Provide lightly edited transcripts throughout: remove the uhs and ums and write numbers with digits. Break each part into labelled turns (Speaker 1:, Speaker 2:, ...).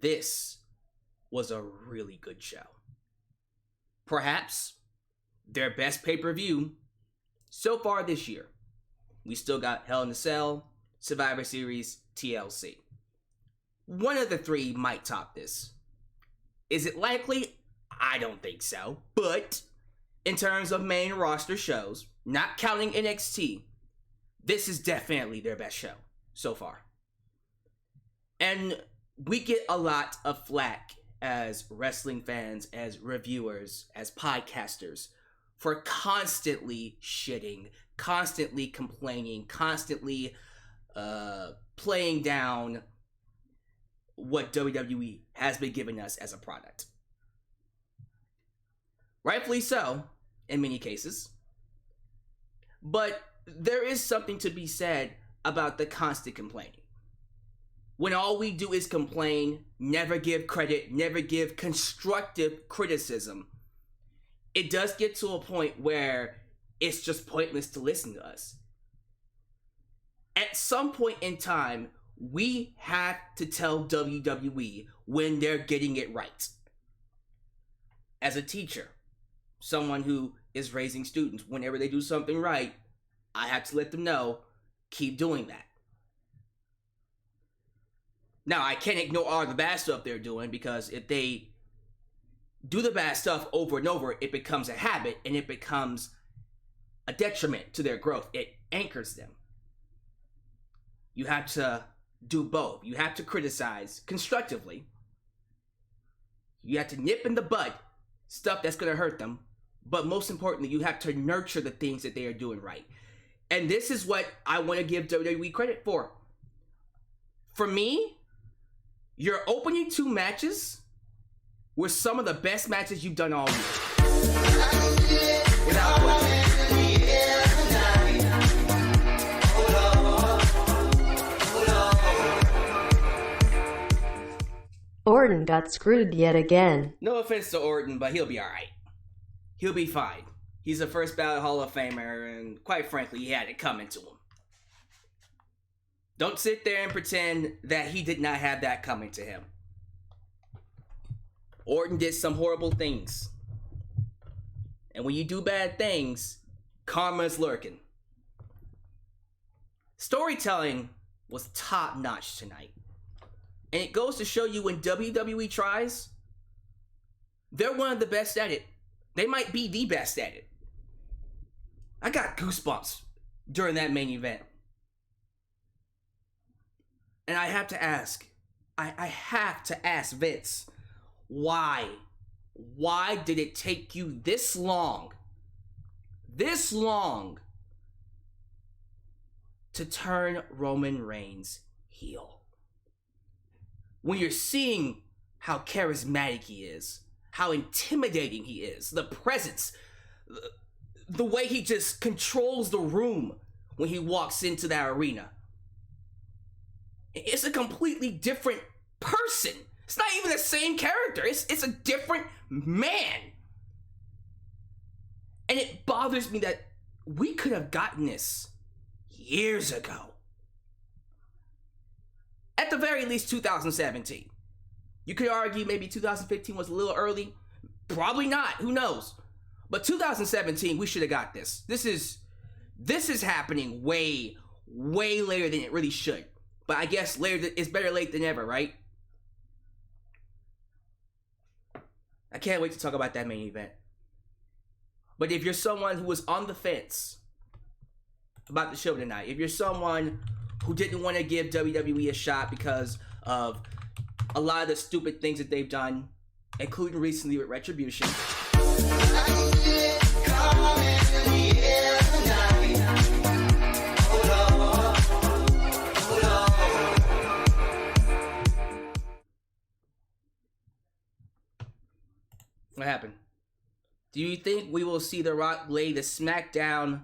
Speaker 1: this was a really good show. Perhaps their best pay-per-view so far this year. We still got Hell in a Cell, Survivor Series, TLC. One of the three might top this. Is it likely? I don't think so. But in terms of main roster shows, not counting NXT, this is definitely their best show so far. And we get a lot of flack as wrestling fans, as reviewers, as podcasters, for constantly shitting, constantly complaining, constantly playing down what WWE has been giving us as a product. Rightfully so, in many cases. But there is something to be said about the constant complaining. When all we do is complain, never give credit, never give constructive criticism, it does get to a point where it's just pointless to listen to us. At some point in time, we have to tell WWE when they're getting it right. As a teacher, someone who is raising students, whenever they do something right, I have to let them know, keep doing that. Now, I can't ignore all the bad stuff they're doing, because if they do the bad stuff over and over, it becomes a habit and it becomes a detriment to their growth. It anchors them. You have to do both. You have to criticize constructively. You have to nip in the bud stuff that's going to hurt them. But most importantly, you have to nurture the things that they are doing right. And this is what I want to give WWE credit for. For me, your opening two matches were some of the best matches you've done all year. Without question.
Speaker 2: Orton got screwed yet again.
Speaker 1: No offense to Orton, but he'll be alright. He'll be fine. He's a first ballot Hall of Famer, and quite frankly, he had it coming to him. Don't sit there and pretend that he did not have that coming to him. Orton did some horrible things. And when you do bad things, karma is lurking. Storytelling was top notch tonight. And it goes to show you, when WWE tries, they're one of the best at it. They might be the best at it. I got goosebumps during that main event. And I have to ask, I have to ask Vince, why? Why did it take you this long to turn Roman Reigns heel? When you're seeing how charismatic he is, how intimidating he is, the presence, the way he just controls the room when he walks into that arena. It's a completely different person. It's not even the same character. It's a different man. And it bothers me that we could have gotten this years ago. At the very least, 2017. You could argue maybe 2015 was a little early. Probably not. Who knows? But 2017, we should have got this. This is happening way later than it really should. But I guess later is better late than never, right? I can't wait to talk about that main event. But if you're someone who was on the fence about the show tonight, if you're someone who didn't want to give WWE a shot because of a lot of the stupid things that they've done, including recently with Retribution, what happened? Do you think we will see The Rock lay the smackdown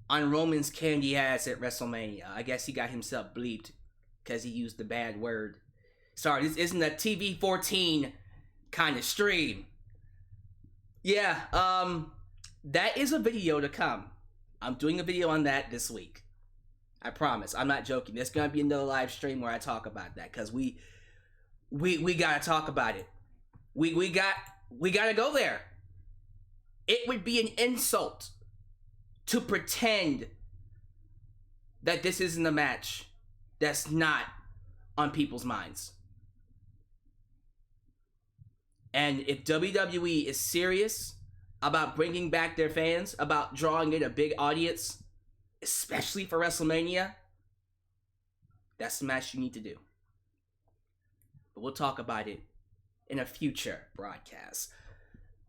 Speaker 1: on Roman's candy ass at WrestleMania? I guess he got himself bleeped because he used the bad word. Sorry, this isn't a TV 14 kind of stream. Yeah, that is a video to come. I'm doing a video on that this week. I promise. I'm not joking. There's going to be another live stream where I talk about that, because we we gotta talk about it. We gotta go there. It would be an insult to pretend that this isn't a match that's not on people's minds. And if WWE is serious about bringing back their fans, about drawing in a big audience, especially for WrestleMania, that's the match you need to do. But we'll talk about it in a future broadcast.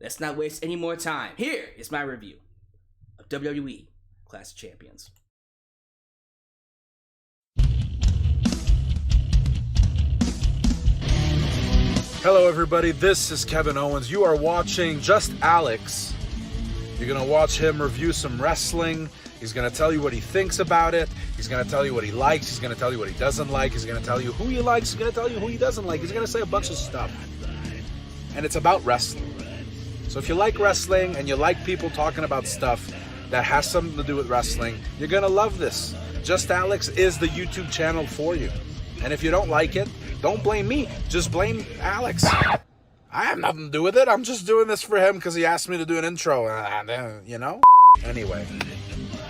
Speaker 1: Let's not waste any more time. Here is my review of WWE Clash of Champions.
Speaker 3: Hello everybody, this is Kevin Owens. You are watching Just Alyx. You're going to watch him review some wrestling. He's going to tell you what he thinks about it. He's going to tell you what he likes. He's going to tell you what he doesn't like. He's going to tell you who he likes. He's going to tell you who he doesn't like. He's going to say a bunch of stuff. And it's about wrestling. So if you like wrestling and you like people talking about stuff that has something to do with wrestling, you're going to love this. Just Alyx is the YouTube channel for you. And if you don't like it, don't blame me. Just blame Alyx. I have nothing to do with it. I'm just doing this for him because he asked me to do an intro. You know? Anyway,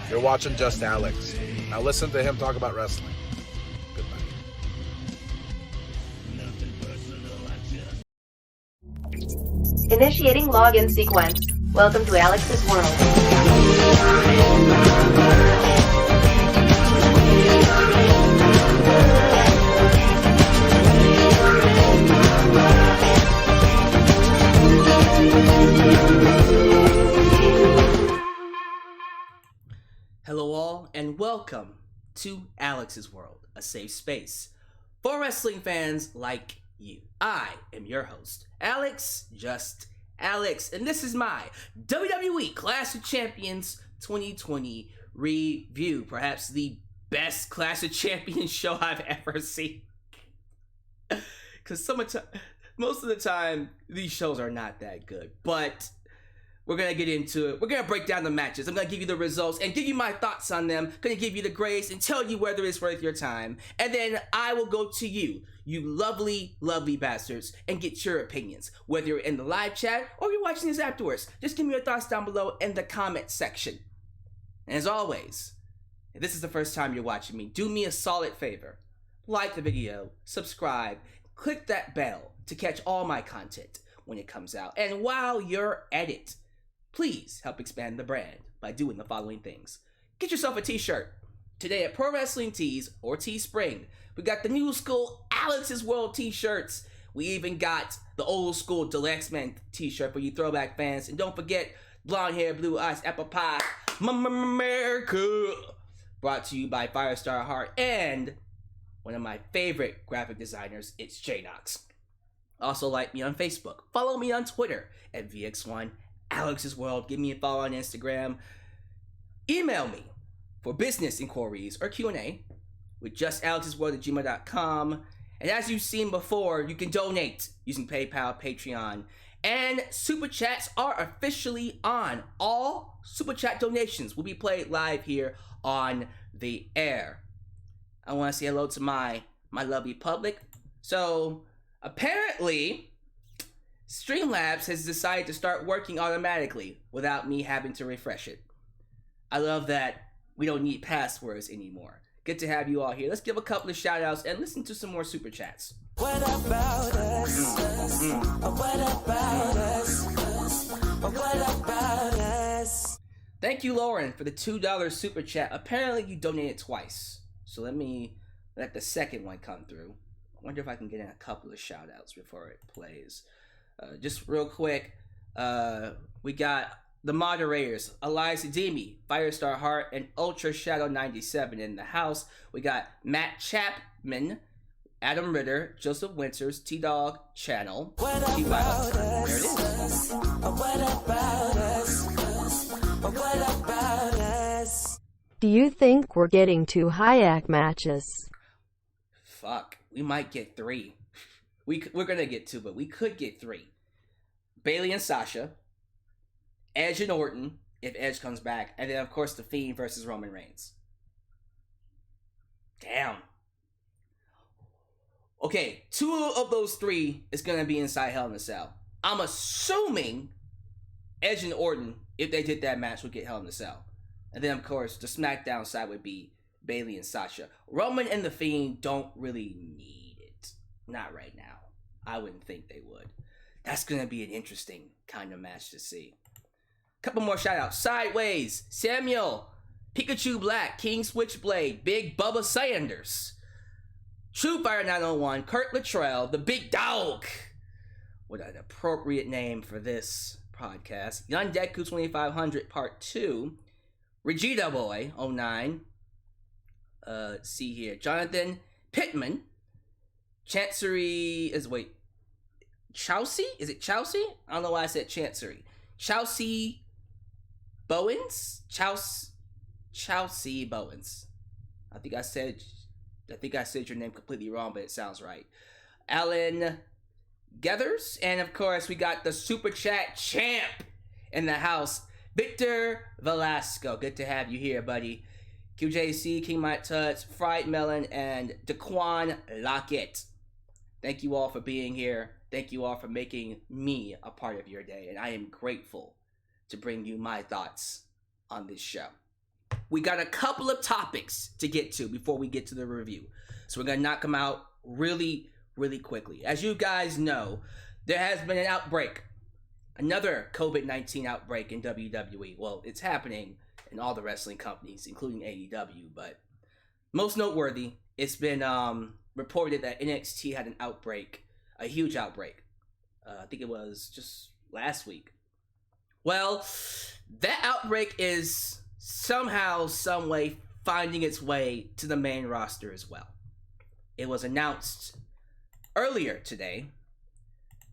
Speaker 3: you're watching Just Alyx. Now listen to him talk about wrestling. Goodbye.
Speaker 2: Initiating login sequence. Welcome to Alyx's world.
Speaker 1: Hello all, and welcome to Alyx's World, a safe space for wrestling fans like you. I am your host, Alyx, just Alyx, and this is my WWE Clash of Champions 2020 review. Perhaps the best Clash of Champions show I've ever seen. Because most of the time, these shows are not that good, but we're going to get into it. We're going to break down the matches. I'm going to give you the results and give you my thoughts on them. Going to give you the grades and tell you whether it's worth your time. And then I will go to you, you lovely, lovely bastards, and get your opinions. Whether you're in the live chat or you're watching this afterwards, just give me your thoughts down below in the comment section. And as always, if this is the first time you're watching me, do me a solid favor. Like the video, subscribe, click that bell to catch all my content when it comes out. And while you're at it, please help expand the brand by doing the following things. Get yourself a t-shirt. Today at Pro Wrestling Tees or Teespring, we got the new school Alyx's World t-shirts. We even got the old school Deluxe Man t-shirt for you throwback fans. And don't forget, blonde hair, blue eyes, apple pie, America. Brought to you by Firestar Heart and one of my favorite graphic designers, it's J-Nox. Also like me on Facebook. Follow me on Twitter at VX1. Alyx's World. Give me a follow on Instagram. Email me for business inquiries or Q&A with justalyxsworld@gmail.com. And as you've seen before, you can donate using PayPal, Patreon, and Super Chats are officially on. All Super Chat donations will be played live here on the air. I want to say hello to my lovely public. So, apparently, Streamlabs has decided to start working automatically without me having to refresh it. I love that we don't need passwords anymore. Good to have you all here. Let's give a couple of shout outs and listen to some more super chats.
Speaker 4: What about us? What about us? What about us?
Speaker 1: Thank you, Lauren, for the $2 super chat. Apparently you donated twice. So let me let the second one come through. I wonder if I can get in a couple of shout outs before it plays. Just real quick, we got the moderators, Elias Demi, Firestar Heart, and Ultra Shadow 97 in the house. We got Matt Chapman, Adam Ritter, Joseph Winters, T-Dog Channel.
Speaker 4: What about us? What about us? What about us?
Speaker 2: Do you think we're getting 2 Hayek matches?
Speaker 1: Fuck, we might get 3. We're gonna get 2, but we could get 3. Bayley and Sasha, Edge and Orton, if Edge comes back, and then of course The Fiend versus Roman Reigns. Damn. Okay, 2 of those 3 is going to be inside Hell in a Cell. I'm assuming Edge and Orton, if they did that match, would get Hell in a Cell. And then, of course, the SmackDown side would be Bayley and Sasha. Roman and The Fiend don't really need it. Not right now. I wouldn't think they would. That's going to be an interesting kind of match to see. Couple more shout-outs. Sideways, Samuel, Pikachu Black, King Switchblade, Big Bubba Sanders, True Fire 901, Kurt Luttrell, the Big Dog. What an appropriate name for this podcast. Young Deku 2500 Part 2, Regita Boy 09. Let's see here. Jonathan Pittman, Chancery Chelsea? Is it Chelsea? I don't know why I said Chancery. Chelsea Bowens? Chelsea Bowens. I think I said your name completely wrong, but it sounds right. Alan Gathers, and of course we got the Super Chat champ in the house, Victor Velasco. Good to have you here, buddy. QJC, King Mike Tuts, Fried Melon, and Daquan Lockett. Thank you all for being here. Thank you all for making me a part of your day, and I am grateful to bring you my thoughts on this show. We got a couple of topics to get to before we get to the review, so we're going to knock them out really quickly. As you guys know, there has been an outbreak, another COVID-19 outbreak in WWE. Well, it's happening in all the wrestling companies, including AEW, but most noteworthy, it's been reported that NXT had an outbreak, a huge outbreak. I think it was just last week. Well, that outbreak is somehow, some way finding its way to the main roster as well. It was announced earlier today,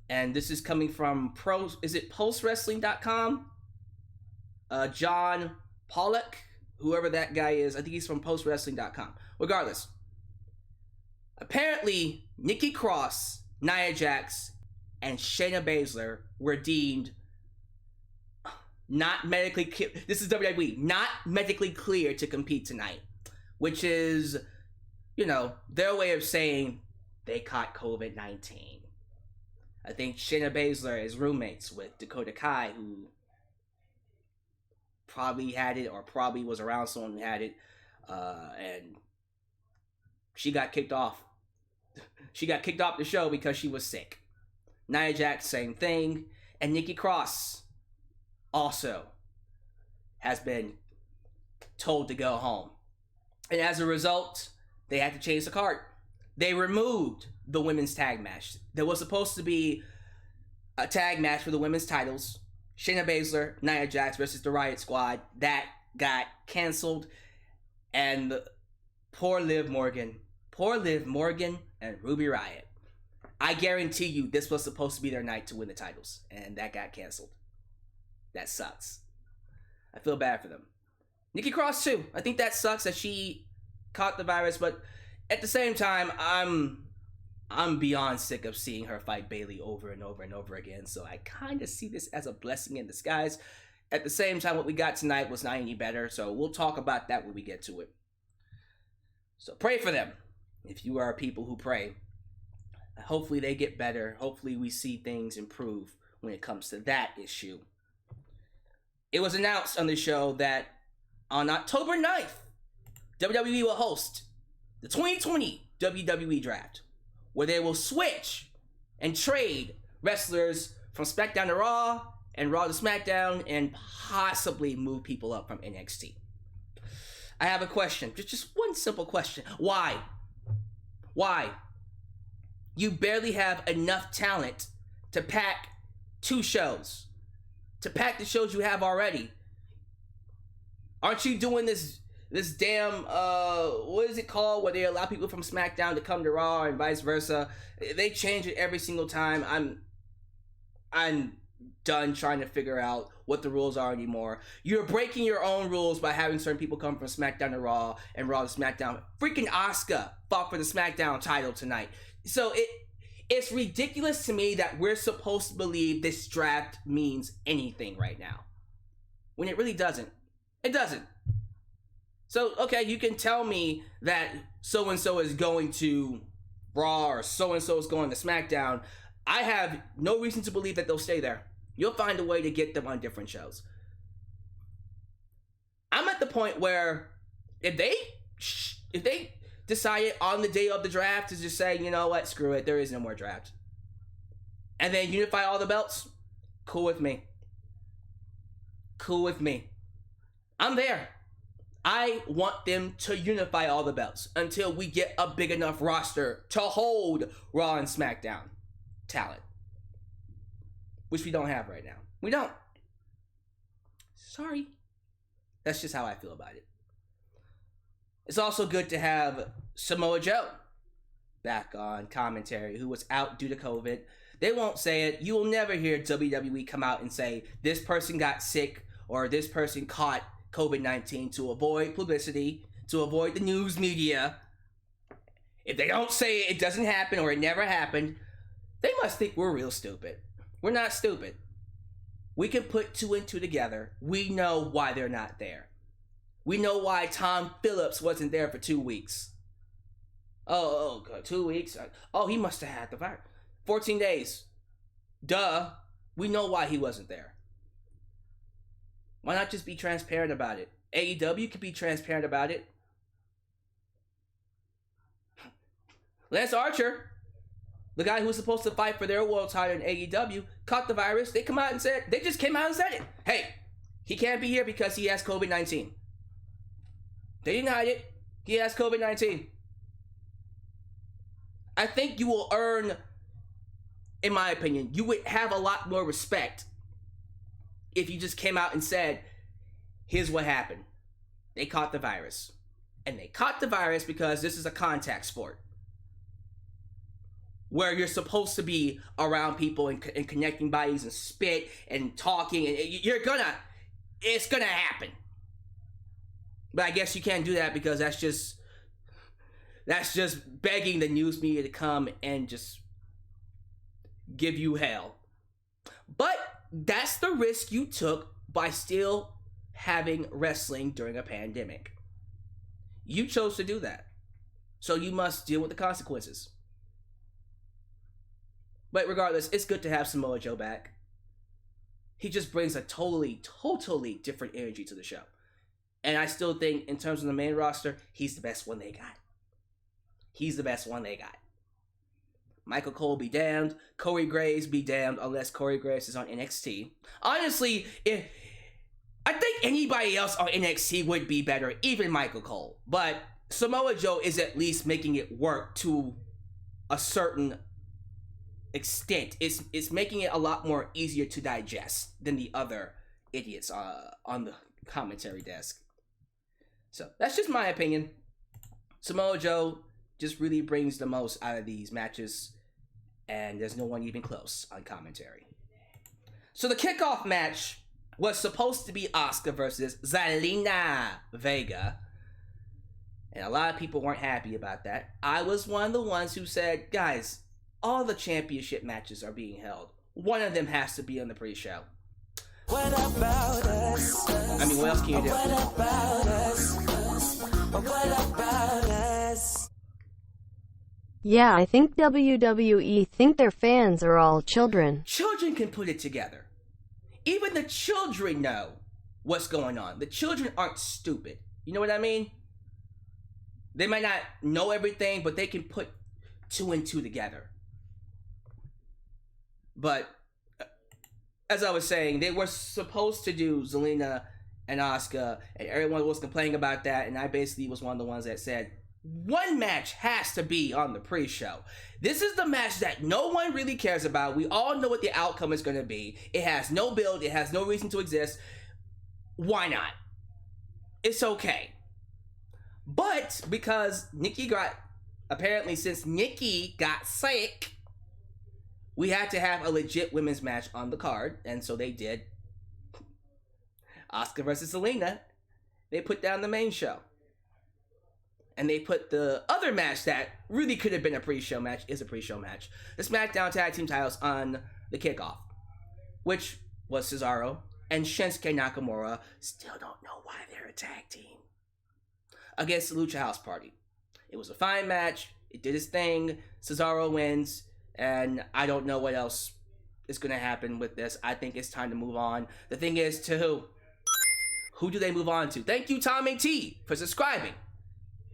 Speaker 1: and this is coming from postwrestling.com? John Pollock, whoever that guy is, I think he's from postwrestling.com. Regardless, apparently Nikki Cross, Nia Jax, and Shayna Baszler were deemed not medically this is WWE, not medically clear to compete tonight, which is, their way of saying they caught COVID-19. I think Shayna Baszler is roommates with Dakota Kai, who probably had it or probably was around someone who had it, and she got kicked off. She got kicked off the show because she was sick. Nia Jax, same thing, and Nikki Cross also has been told to go home. And as a result, they had to change the card. They removed the women's tag match. There was supposed to be a tag match for the women's titles. Shayna Baszler, Nia Jax versus the Riot Squad. That got canceled. And poor Liv Morgan and Ruby Riott. I guarantee you this was supposed to be their night to win the titles. And that got canceled. That sucks. I feel bad for them. Nikki Cross too. I think that sucks that she caught the virus, but at the same time, I'm beyond sick of seeing her fight Bayley over and over and over again, so I kind of see this as a blessing in disguise. At the same time, what we got tonight was not any better, so we'll talk about that when we get to it. So pray for them, if you are people who pray. Hopefully they get better. Hopefully we see things improve when it comes to that issue. It was announced on the show that on October 9th, WWE will host the 2020 WWE Draft, where they will switch and trade wrestlers from SmackDown to Raw and Raw to SmackDown and possibly move people up from NXT. I have a question, just one simple question. Why? You barely have enough talent to pack 2 shows. To pack the shows you have already. Aren't you doing this damn, what is it called, where they allow people from SmackDown to come to Raw and vice versa? They change it every single time. I'm done trying to figure out what the rules are anymore. You're breaking your own rules by having certain people come from SmackDown to Raw and Raw to SmackDown. Freaking Asuka fought for the SmackDown title tonight. So it's ridiculous to me that we're supposed to believe this draft means anything right now, when it really doesn't. It doesn't. So, okay, you can tell me that so-and-so is going to Raw or so-and-so is going to SmackDown, I have no reason to believe that they'll stay there. You'll find a way to get them on different shows. I'm at the point where if they decided on the day of the draft to just say, you know what, screw it, there is no more draft, and then unify all the belts, cool with me. Cool with me. I'm there. I want them to unify all the belts until we get a big enough roster to hold Raw and SmackDown talent, which we don't have right now. We don't. Sorry. That's just how I feel about it. It's also good to have Samoa Joe back on commentary, who was out due to COVID. They won't say it. You will never hear WWE come out and say this person got sick or this person caught COVID-19 to avoid publicity, to avoid the news media. If they don't say it, it doesn't happen or it never happened, they must think we're real stupid. We're not stupid. We can put 2 and 2 together. We know why they're not there. We know why Tom Phillips wasn't there for 2 weeks. Oh, 2 weeks? Oh, he must have had the virus. 14 days. Duh. We know why he wasn't there. Why not just be transparent about it? AEW could be transparent about it. Lance Archer, the guy who was supposed to fight for their world title in AEW, caught the virus. They just came out and said it. Hey, he can't be here because he has COVID-19. They didn't hide it. He has COVID-19. I think you will earn, in my opinion, you would have a lot more respect if you just came out and said, here's what happened. They caught the virus. And they caught the virus because this is a contact sport, where you're supposed to be around people and connecting bodies and spit and talking, and it's gonna happen. But I guess you can't do that because that's just begging the news media to come and just give you hell. But that's the risk you took by still having wrestling during a pandemic. You chose to do that, so you must deal with the consequences. But regardless, it's good to have Samoa Joe back. He just brings a totally different energy to the show. And I still think, in terms of the main roster, he's the best one they got. He's the best one they got. Michael Cole be damned. Corey Graves be damned, unless Corey Graves is on NXT. Honestly, I think anybody else on NXT would be better, even Michael Cole. But Samoa Joe is at least making it work to a certain extent. It's making it a lot more easier to digest than the other idiots on the commentary desk. So that's just my opinion. Samoa Joe just really brings the most out of these matches, and there's no one even close on commentary. So the kickoff match was supposed to be Asuka versus Zelina Vega, and a lot of people weren't happy about that. I was one of the ones who said, guys, all the championship matches are being held. One of them has to be on the pre-show.
Speaker 4: What about us?
Speaker 1: I mean, what else can you do?
Speaker 4: What about us? What about us?
Speaker 2: Yeah, I think WWE think their fans are all children.
Speaker 1: Children can put it together. Even the children know what's going on. The children aren't stupid. You know what I mean? They might not know everything, but they can put 2 and 2 together. But as I was saying, they were supposed to do Zelina and Asuka, and everyone was complaining about that, and I basically was one of the ones that said, one match has to be on the pre-show. This is the match that no one really cares about. We all know what the outcome is going to be. It has no build. It has no reason to exist. Why not? It's okay. But because apparently since Nikki got sick, we had to have a legit women's match on the card, and so they did. Asuka versus Zelina. They put down the main show. And they put the other match that really could have been a pre-show match, is a pre-show match, the SmackDown Tag Team titles on the kickoff, which was Cesaro and Shinsuke Nakamura. Still don't know why they're a tag team, against the Lucha House Party. It was a fine match. It did its thing. Cesaro wins, and I don't know what else is going to happen with this. I think it's time to move on. The thing is, to who? Who do they move on to? Thank you, Tommy T, for subscribing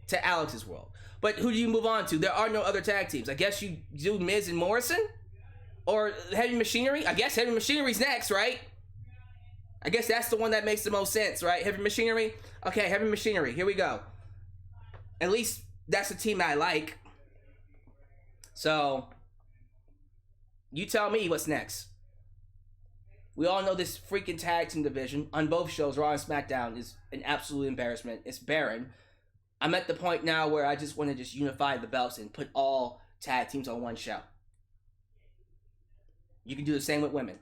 Speaker 1: to Alex's World. But who do you move on to? There are no other tag teams. I guess you do Miz and Morrison? Or Heavy Machinery? I guess Heavy Machinery's next, right? I guess that's the one that makes the most sense, right? Heavy Machinery? Okay, Heavy Machinery. Here we go. At least that's the team I like. So, you tell me what's next. We all know this freaking tag team division on both shows, Raw and SmackDown, is an absolute embarrassment. It's barren. I'm at the point now where I just want to just unify the belts and put all tag teams on one show. You can do the same with women.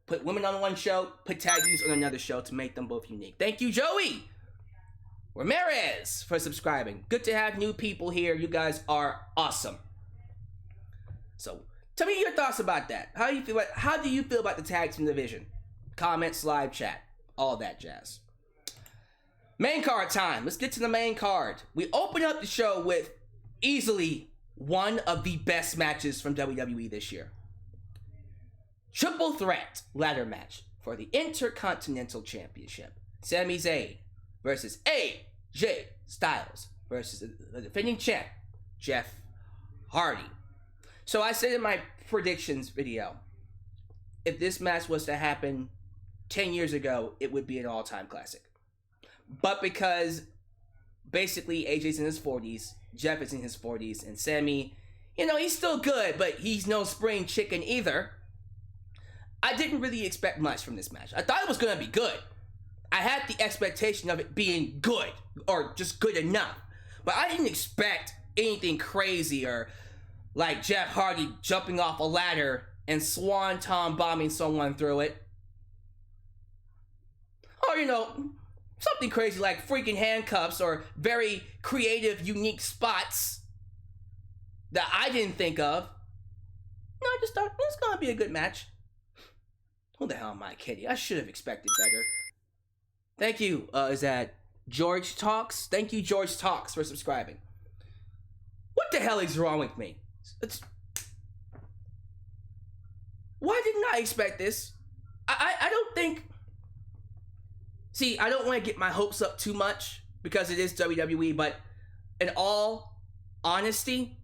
Speaker 1: Put women on one show, put tag teams on another show to make them both unique. Thank you, Joey Ramirez, for subscribing. Good to have new people here. You guys are awesome. So, tell me your thoughts about that. How do you feel about the tag team division? Comments, live chat, all that jazz. Main card time. Let's get to the main card. We open up the show with easily one of the best matches from WWE this year. Triple threat ladder match for the Intercontinental Championship. Sami Zayn versus AJ Styles versus the defending champ, Jeff Hardy. So I said in my predictions video, if this match was to happen 10 years ago, it would be an all-time classic. But because basically AJ's in his 40s, Jeff is in his 40s, and Sami, he's still good, but he's no spring chicken either. I didn't really expect much from this match. I thought it was going to be good. I had the expectation of it being good, or just good enough. But I didn't expect anything crazy, or like Jeff Hardy jumping off a ladder and swanton bombing someone through it. Or, something crazy like freaking handcuffs or very creative, unique spots that I didn't think of. No, I just thought it's going to be a good match. Who the hell am I kidding? I should have expected better. Thank you. Is that George Talks? Thank you, George Talks, for subscribing. What the hell is wrong with me? Why didn't I expect this? I don't think... See, I don't want to get my hopes up too much because it is WWE, but in all honesty,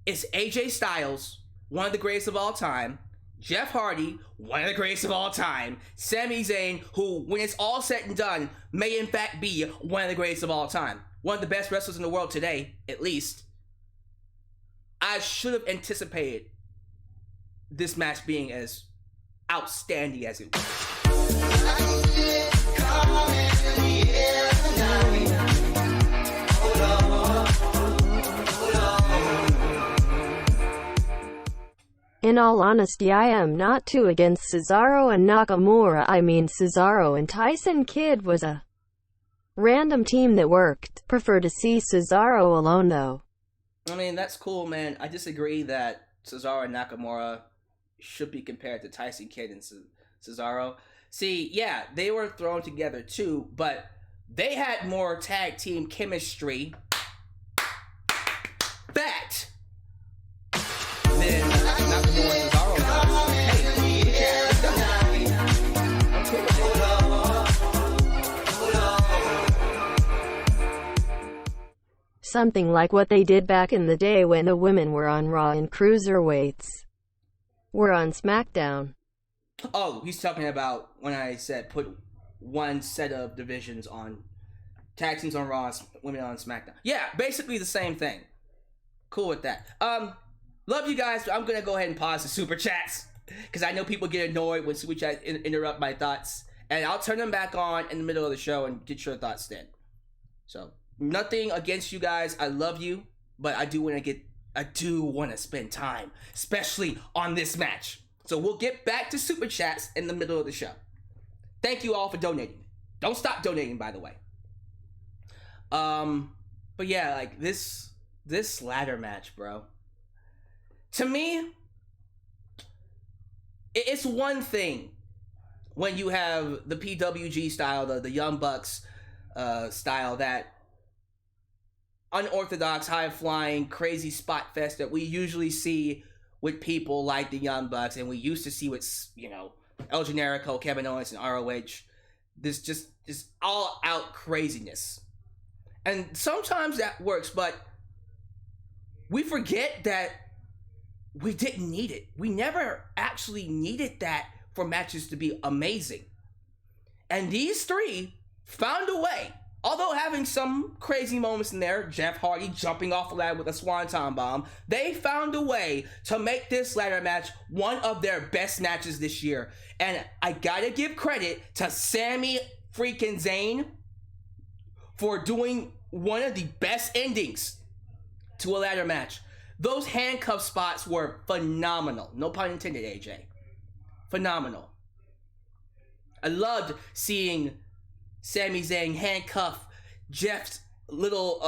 Speaker 1: it's AJ Styles, one of the greatest of all time, Jeff Hardy, one of the greatest of all time, Sami Zayn, who, when it's all said and done, may in fact be one of the greatest of all time. One of the best wrestlers in the world today, at least. I should have anticipated this match being as outstanding as it was.
Speaker 2: In all honesty, I am not too against Cesaro and Nakamura. I mean, Cesaro and Tyson Kidd was a random team that worked. Prefer to see Cesaro alone though.
Speaker 1: I mean, that's cool, man. I disagree that Cesaro and Nakamura should be compared to Tyson Kidd and Cesaro. See, yeah, they were thrown together too, but they had more tag team chemistry. Fact. Than Nakamura and Cesaro does. Hey, I'm cool with it.
Speaker 2: Something like what they did back in the day when the women were on Raw and cruiserweights were on SmackDown.
Speaker 1: Oh, he's talking about when I said put one set of divisions on tag teams on Raw, women on SmackDown. Yeah, basically the same thing. Cool with that. Love you guys. I'm gonna go ahead and pause the super chats because I know people get annoyed when super chats interrupt my thoughts, and I'll turn them back on in the middle of the show and get your thoughts then. So nothing against you guys. I love you, but I do want to spend time, especially on this match. So we'll get back to super chats in the middle of the show. Thank you all for donating. Don't stop donating, by the way. But yeah, like this ladder match, bro. To me, it's one thing when you have the PWG style, the Young Bucks style that unorthodox, high-flying, crazy spot fest that we usually see with people like the Young Bucks, and we used to see with, El Generico, Kevin Owens, and ROH. This all-out craziness. And sometimes that works, but we forget that we didn't need it. We never actually needed that for matches to be amazing. And these three found a way. Although having some crazy moments in there, Jeff Hardy jumping off a ladder with a swanton bomb, they found a way to make this ladder match one of their best matches this year. And I gotta give credit to Sami freaking Zayn for doing one of the best endings to a ladder match. Those handcuff spots were phenomenal. No pun intended, AJ. Phenomenal. I loved seeing Sami Zayn handcuff Jeff's little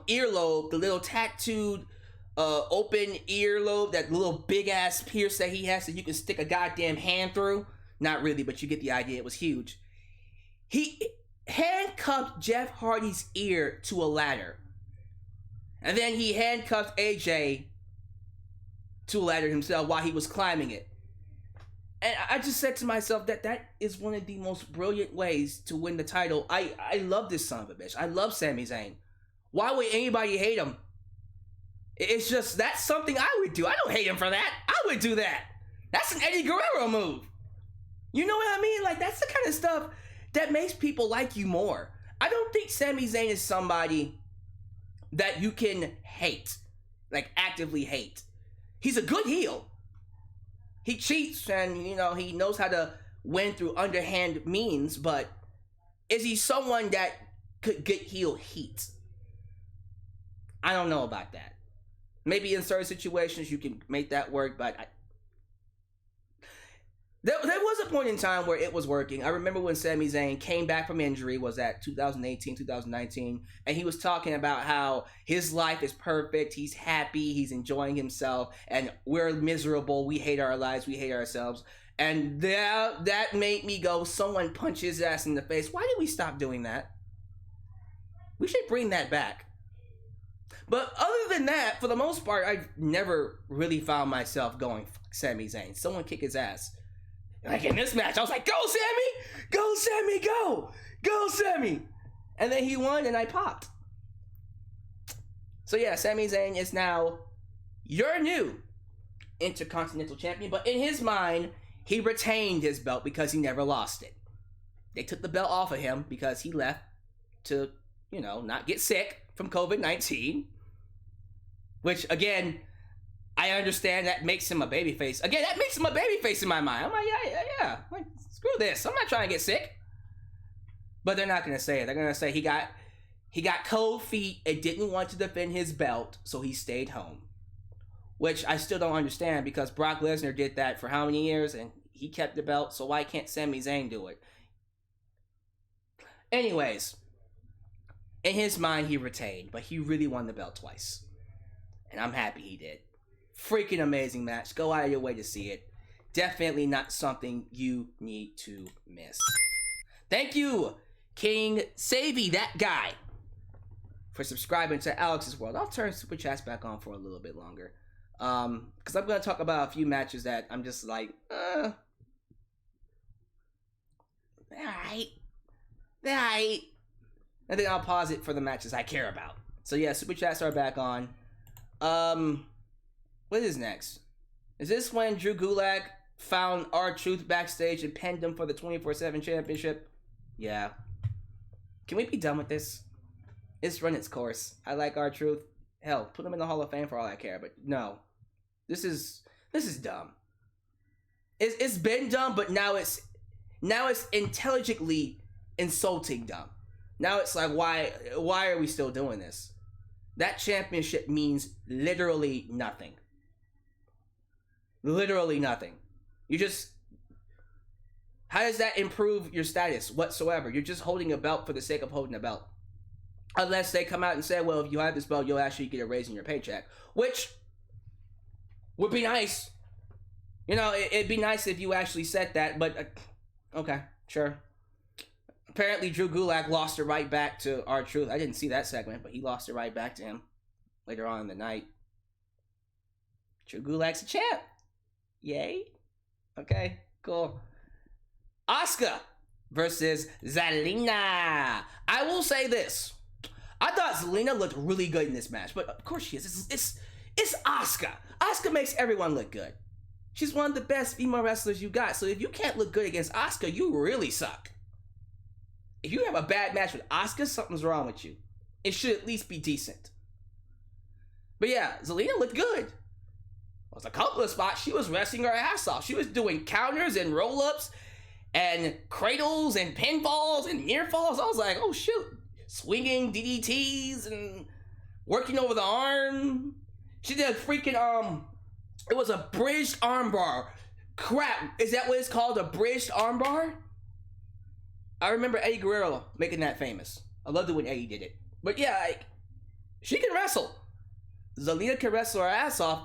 Speaker 1: earlobe, the little tattooed open earlobe, that little big ass pierce that he has that you can stick a goddamn hand through. Not really, but you get the idea. It was huge. He handcuffed Jeff Hardy's ear to a ladder. And then he handcuffed AJ to a ladder himself while he was climbing it. And I just said to myself that is one of the most brilliant ways to win the title. I love this son of a bitch. I love Sami Zayn. Why would anybody hate him? It's just, that's something I would do. I don't hate him for that. I would do that. That's an Eddie Guerrero move. You know what I mean? Like, that's the kind of stuff that makes people like you more. I don't think Sami Zayn is somebody that you can hate. Like, actively hate. He's a good heel. He cheats and, he knows how to win through underhand means, but is he someone that could get heel heat? I don't know about that. Maybe in certain situations you can make that work, but there was a point in time where it was working. I remember when Sami Zayn came back from injury, was that 2018, 2019, and he was talking about how his life is perfect, he's happy, he's enjoying himself, and we're miserable, we hate our lives, we hate ourselves. And that made me go, someone punch his ass in the face. Why did we stop doing that? We should bring that back. But other than that, for the most part, I've never really found myself going, fuck Sami Zayn, someone kick his ass. Like in this match, I was like, go Sammy! Go Sammy, go! Go Sammy! And then he won and I popped. So yeah, Sami Zayn is now your new Intercontinental Champion, but in his mind, he retained his belt because he never lost it. They took the belt off of him because he left to, not get sick from COVID-19. Which, again, I understand that makes him a babyface. Again, that makes him a babyface in my mind. I'm like, yeah. Like, screw this. I'm not trying to get sick. But they're not going to say it. They're going to say he got cold feet and didn't want to defend his belt, so he stayed home. Which I still don't understand, because Brock Lesnar did that for how many years and he kept the belt, so why can't Sami Zayn do it? Anyways, in his mind he retained, but he really won the belt twice. And I'm happy he did. Freaking amazing match. Go out of your way to see it. Definitely not something you need to miss. Thank you, King Savvy, that guy, for subscribing to Alyx's World. I'll turn Super Chats back on for a little bit longer. Because I'm going to talk about a few matches that I'm just like, alright. And then I'll pause it for the matches I care about. So yeah, Super Chats are back on. What is next? Is this when Drew Gulak found R-Truth backstage and pinned him for the 24/7 championship? Yeah. Can we be done with this? It's run its course. I like R-Truth. Hell, put him in the Hall of Fame for all I care, but no. This is dumb. It's been dumb, but now it's intelligently insulting dumb. Now it's like, why are we still doing this? That championship means literally nothing. Literally nothing. How does that improve your status whatsoever? You're just holding a belt for the sake of holding a belt. Unless they come out and say, well, if you have this belt, you'll actually get a raise in your paycheck. Which would be nice. It'd be nice if you actually said that, but okay, sure. Apparently, Drew Gulak lost it right back to R-Truth. I didn't see that segment, but he lost it right back to him later on in the night. Drew Gulak's a champ. Yay. Okay, cool. Asuka versus Zelina. I will say this. I thought Zelina looked really good in this match, but of course she is. It's Asuka. Asuka makes everyone look good. She's one of the best female wrestlers you got, so if you can't look good against Asuka, you really suck. If you have a bad match with Asuka, something's wrong with you. It should at least be decent. But yeah, Zelina looked good. There was a couple of spots she was wrestling her ass off. She was doing counters and roll-ups and cradles and pinfalls and near falls. I was like, oh shoot. Swinging DDTs and working over the arm. She did a freaking, it was a bridged armbar. Crap, is that what it's called? A bridged armbar? I remember Eddie Guerrero making that famous. I loved it when Eddie did it. But yeah, like, she can wrestle. Zelina can wrestle her ass off.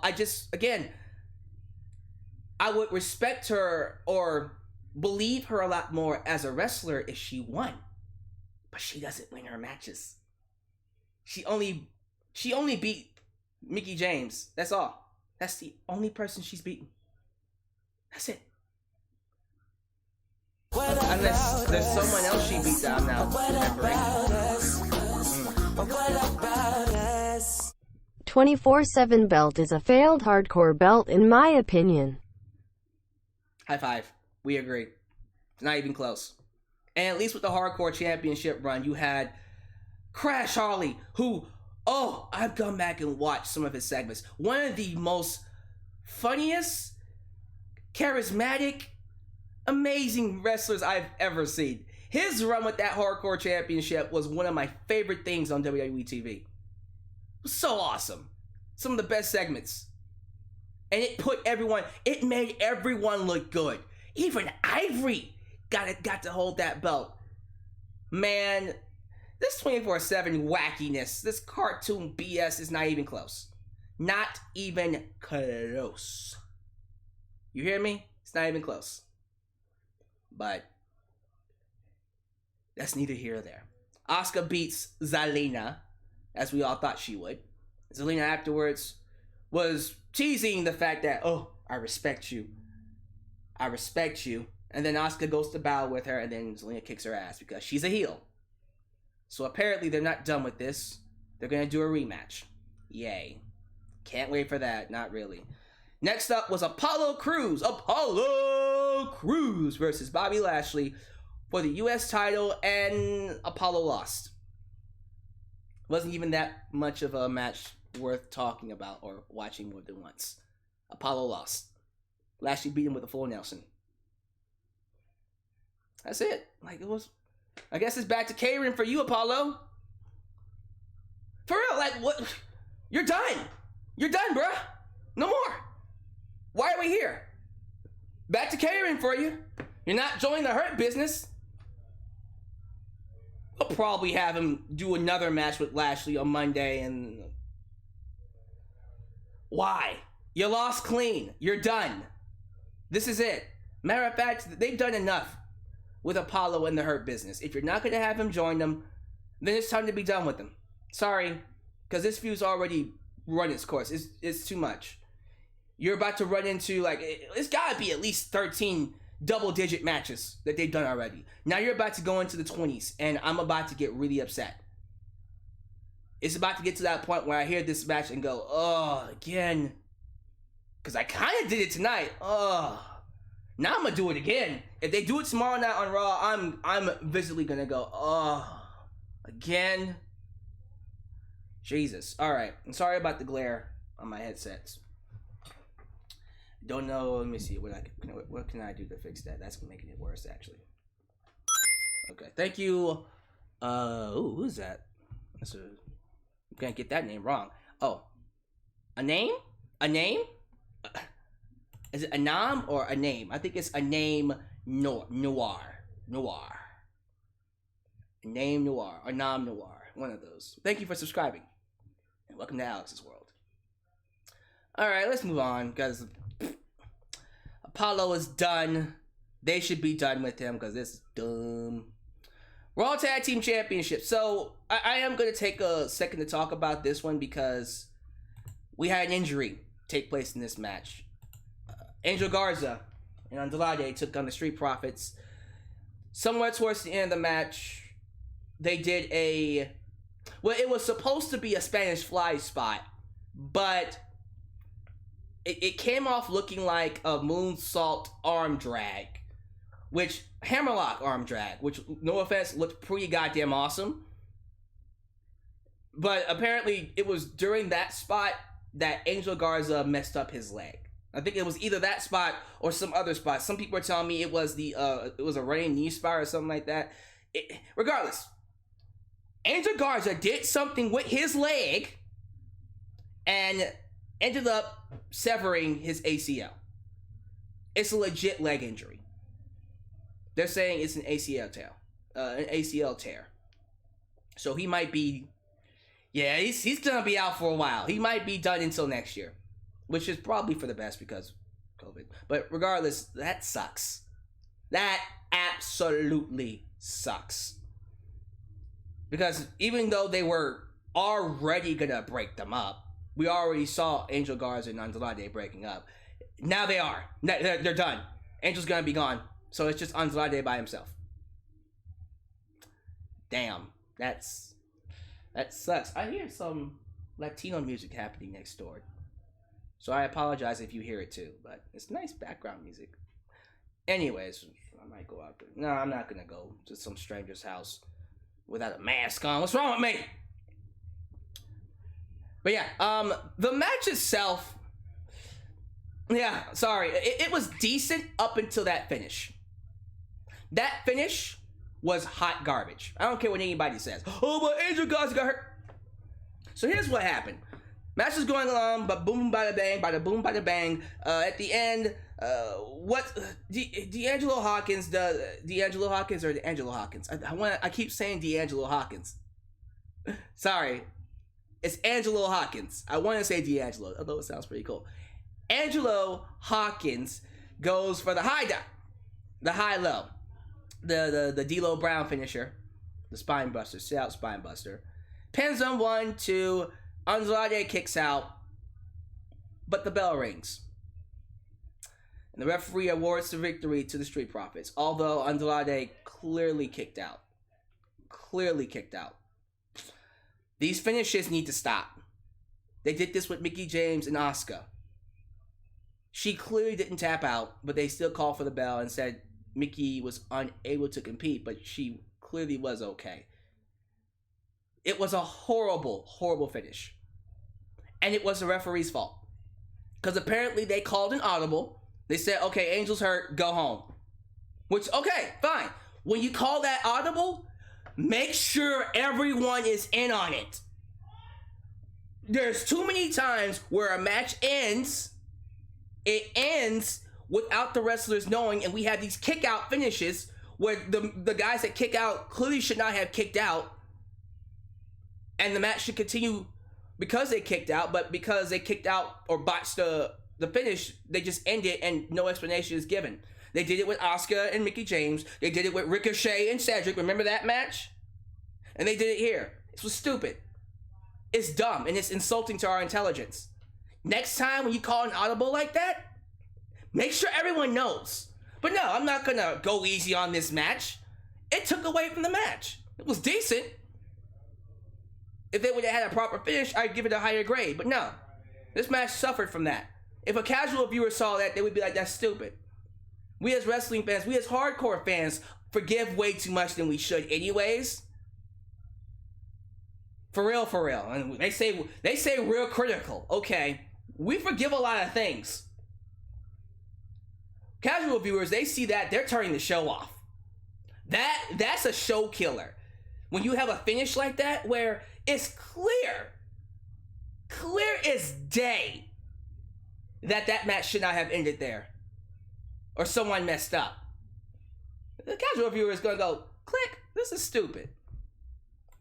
Speaker 1: I would respect her or believe her a lot more as a wrestler if she won. But she doesn't win her matches. She only beat Mickie James. That's all. That's the only person she's beaten. That's it. Unless there's someone else she beat that I'm now remembering.
Speaker 2: 24/7 belt is a failed hardcore belt in my opinion.
Speaker 1: High five. We agree. It's not even close. And at least with the hardcore championship run, you had Crash Holly, who, I've gone back and watched some of his segments. One of the most funniest, charismatic, amazing wrestlers I've ever seen. His run with that hardcore championship was one of my favorite things on WWE TV. It was so awesome. Some of the best segments. And it made everyone look good. Even Ivory got to hold that belt. Man, this 24/7 wackiness, this cartoon BS is not even close. Not even close. You hear me? It's not even close. But that's neither here nor there. Asuka beats Zelina, as we all thought she would. Zelina afterwards was teasing the fact that, I respect you. I respect you. And then Asuka goes to battle with her, and then Zelina kicks her ass because she's a heel. So apparently they're not done with this. They're going to do a rematch. Yay. Can't wait for that. Not really. Next up was Apollo Crews. Apollo Crews versus Bobby Lashley for the U.S. title, and Apollo lost. Wasn't even that much of a match worth talking about or watching more than once. Apollo lost. Lashley beat him with a full Nelson. That's it. I guess it's back to catering for you, Apollo. For real, what? You're done. You're done, bruh. No more. Why are we here? Back to catering for you. You're not joining the Hurt Business. We'll probably have him do another match with Lashley on Monday, and... Why? You lost clean. You're done. This is it. Matter of fact, they've done enough with Apollo and the Hurt Business. If you're not going to have him join them, then it's time to be done with them. Sorry, because this feud's already run its course. It's too much. You're about to run into, it's got to be at least 13 double-digit matches that they've done already. Now you're about to go into the 20s, and I'm about to get really upset. It's about to get to that point where I hear this match and go, again. Because I kind of did it tonight. Now I'm going to do it again. If they do it tomorrow night on Raw, I'm visibly going to go, again. Jesus. All right. I'm sorry about the glare on my headsets. Don't know. Let me see. What can I do to fix that? That's making it worse, actually. Okay. Thank you. Who's that? I'm going to get that name wrong. A name? A name? Is it Anam or a name? I think it's a name Noir. A name Noir. Or Nam Noir. One of those. Thank you for subscribing. And welcome to Alyx's World. Alright, let's move on. Because Apollo is done. They should be done with him because this is dumb. Raw Tag Team Championship. So I am going to take a second to talk about this one because we had an injury take place in this match. Angel Garza and Andrade took on the Street Profits. Somewhere towards the end of the match, they did it was supposed to be a Spanish Fly spot, but it came off looking like a moonsault arm drag, which hammerlock arm drag, which, no offense, looked pretty goddamn awesome. But apparently it was during that spot that Angel Garza messed up his leg. I think it was either that spot or some other spot. Some people are telling me it was a running knee spot or something like that. Regardless, Angel Garza did something with his leg and ended up severing his ACL. It's a legit leg injury. They're saying it's an ACL tear. So he might be, he's gonna be out for a while. He might be done until next year, which is probably for the best because of COVID. But regardless, that sucks. That absolutely sucks. Because even though they were already gonna break them up, we already saw Angel Garza and Andrade breaking up. Now they are. They're done. Angel's gonna be gone. So it's just Andrade by himself. Damn. That sucks. I hear some Latino music happening next door. So I apologize if you hear it too. But it's nice background music. Anyways, I might go out there. No, I'm not gonna go to some stranger's house without a mask on. What's wrong with me? But yeah, the match itself, it was decent up until that finish. That finish was hot garbage. I don't care what anybody says. Oh, but Angel Garza got hurt. So here's what happened. Match is going along, but boom, bada bang, bada boom, bada bang. At the end, D'Angelo Hawkins does. D'Angelo Hawkins or D'Angelo Hawkins? I keep saying D'Angelo Hawkins. Sorry. It's Angelo Hawkins. I want to say D'Angelo, although it sounds pretty cool. Angelo Hawkins goes for the high-low. The D'Lo Brown finisher. The spine buster. Sit out spine buster. Pins on 1, 2. Andrade kicks out. But the bell rings. And the referee awards the victory to the Street Profits. Although Andrade clearly kicked out. These finishes need to stop. They did this with Mickie James and Asuka. She clearly didn't tap out, but they still called for the bell and said Mickie was unable to compete, but she clearly was okay. It was a horrible, horrible finish. And it was the referee's fault. Because apparently they called an audible. They said, okay, Angel's hurt, go home. Which, okay, fine. When you call that audible, make sure everyone is in on it. There's too many times where a match ends, it ends without the wrestlers knowing, and we have these kick out finishes where the guys that kick out clearly should not have kicked out, and the match should continue because they kicked out, but because they kicked out or botched the finish, they just end it and no explanation is given. They did it with Asuka and Mickie James. They did it with Ricochet and Cedric. Remember that match? And they did it here. This was stupid. It's dumb and it's insulting to our intelligence. Next time when you call an audible like that, make sure everyone knows. But no, I'm not gonna go easy on this match. It took away from the match. It was decent. If they would have had a proper finish, I'd give it a higher grade. But no, this match suffered from that. If a casual viewer saw that, they would be like, that's stupid. We as wrestling fans, we as hardcore fans, forgive way too much than we should anyways. For real. And they say real critical. Okay, we forgive a lot of things. Casual viewers, they see that, they're turning the show off. That's a show killer. When you have a finish like that where it's clear as day that match should not have ended there. Or someone messed up. The casual viewer is gonna go, click, this is stupid.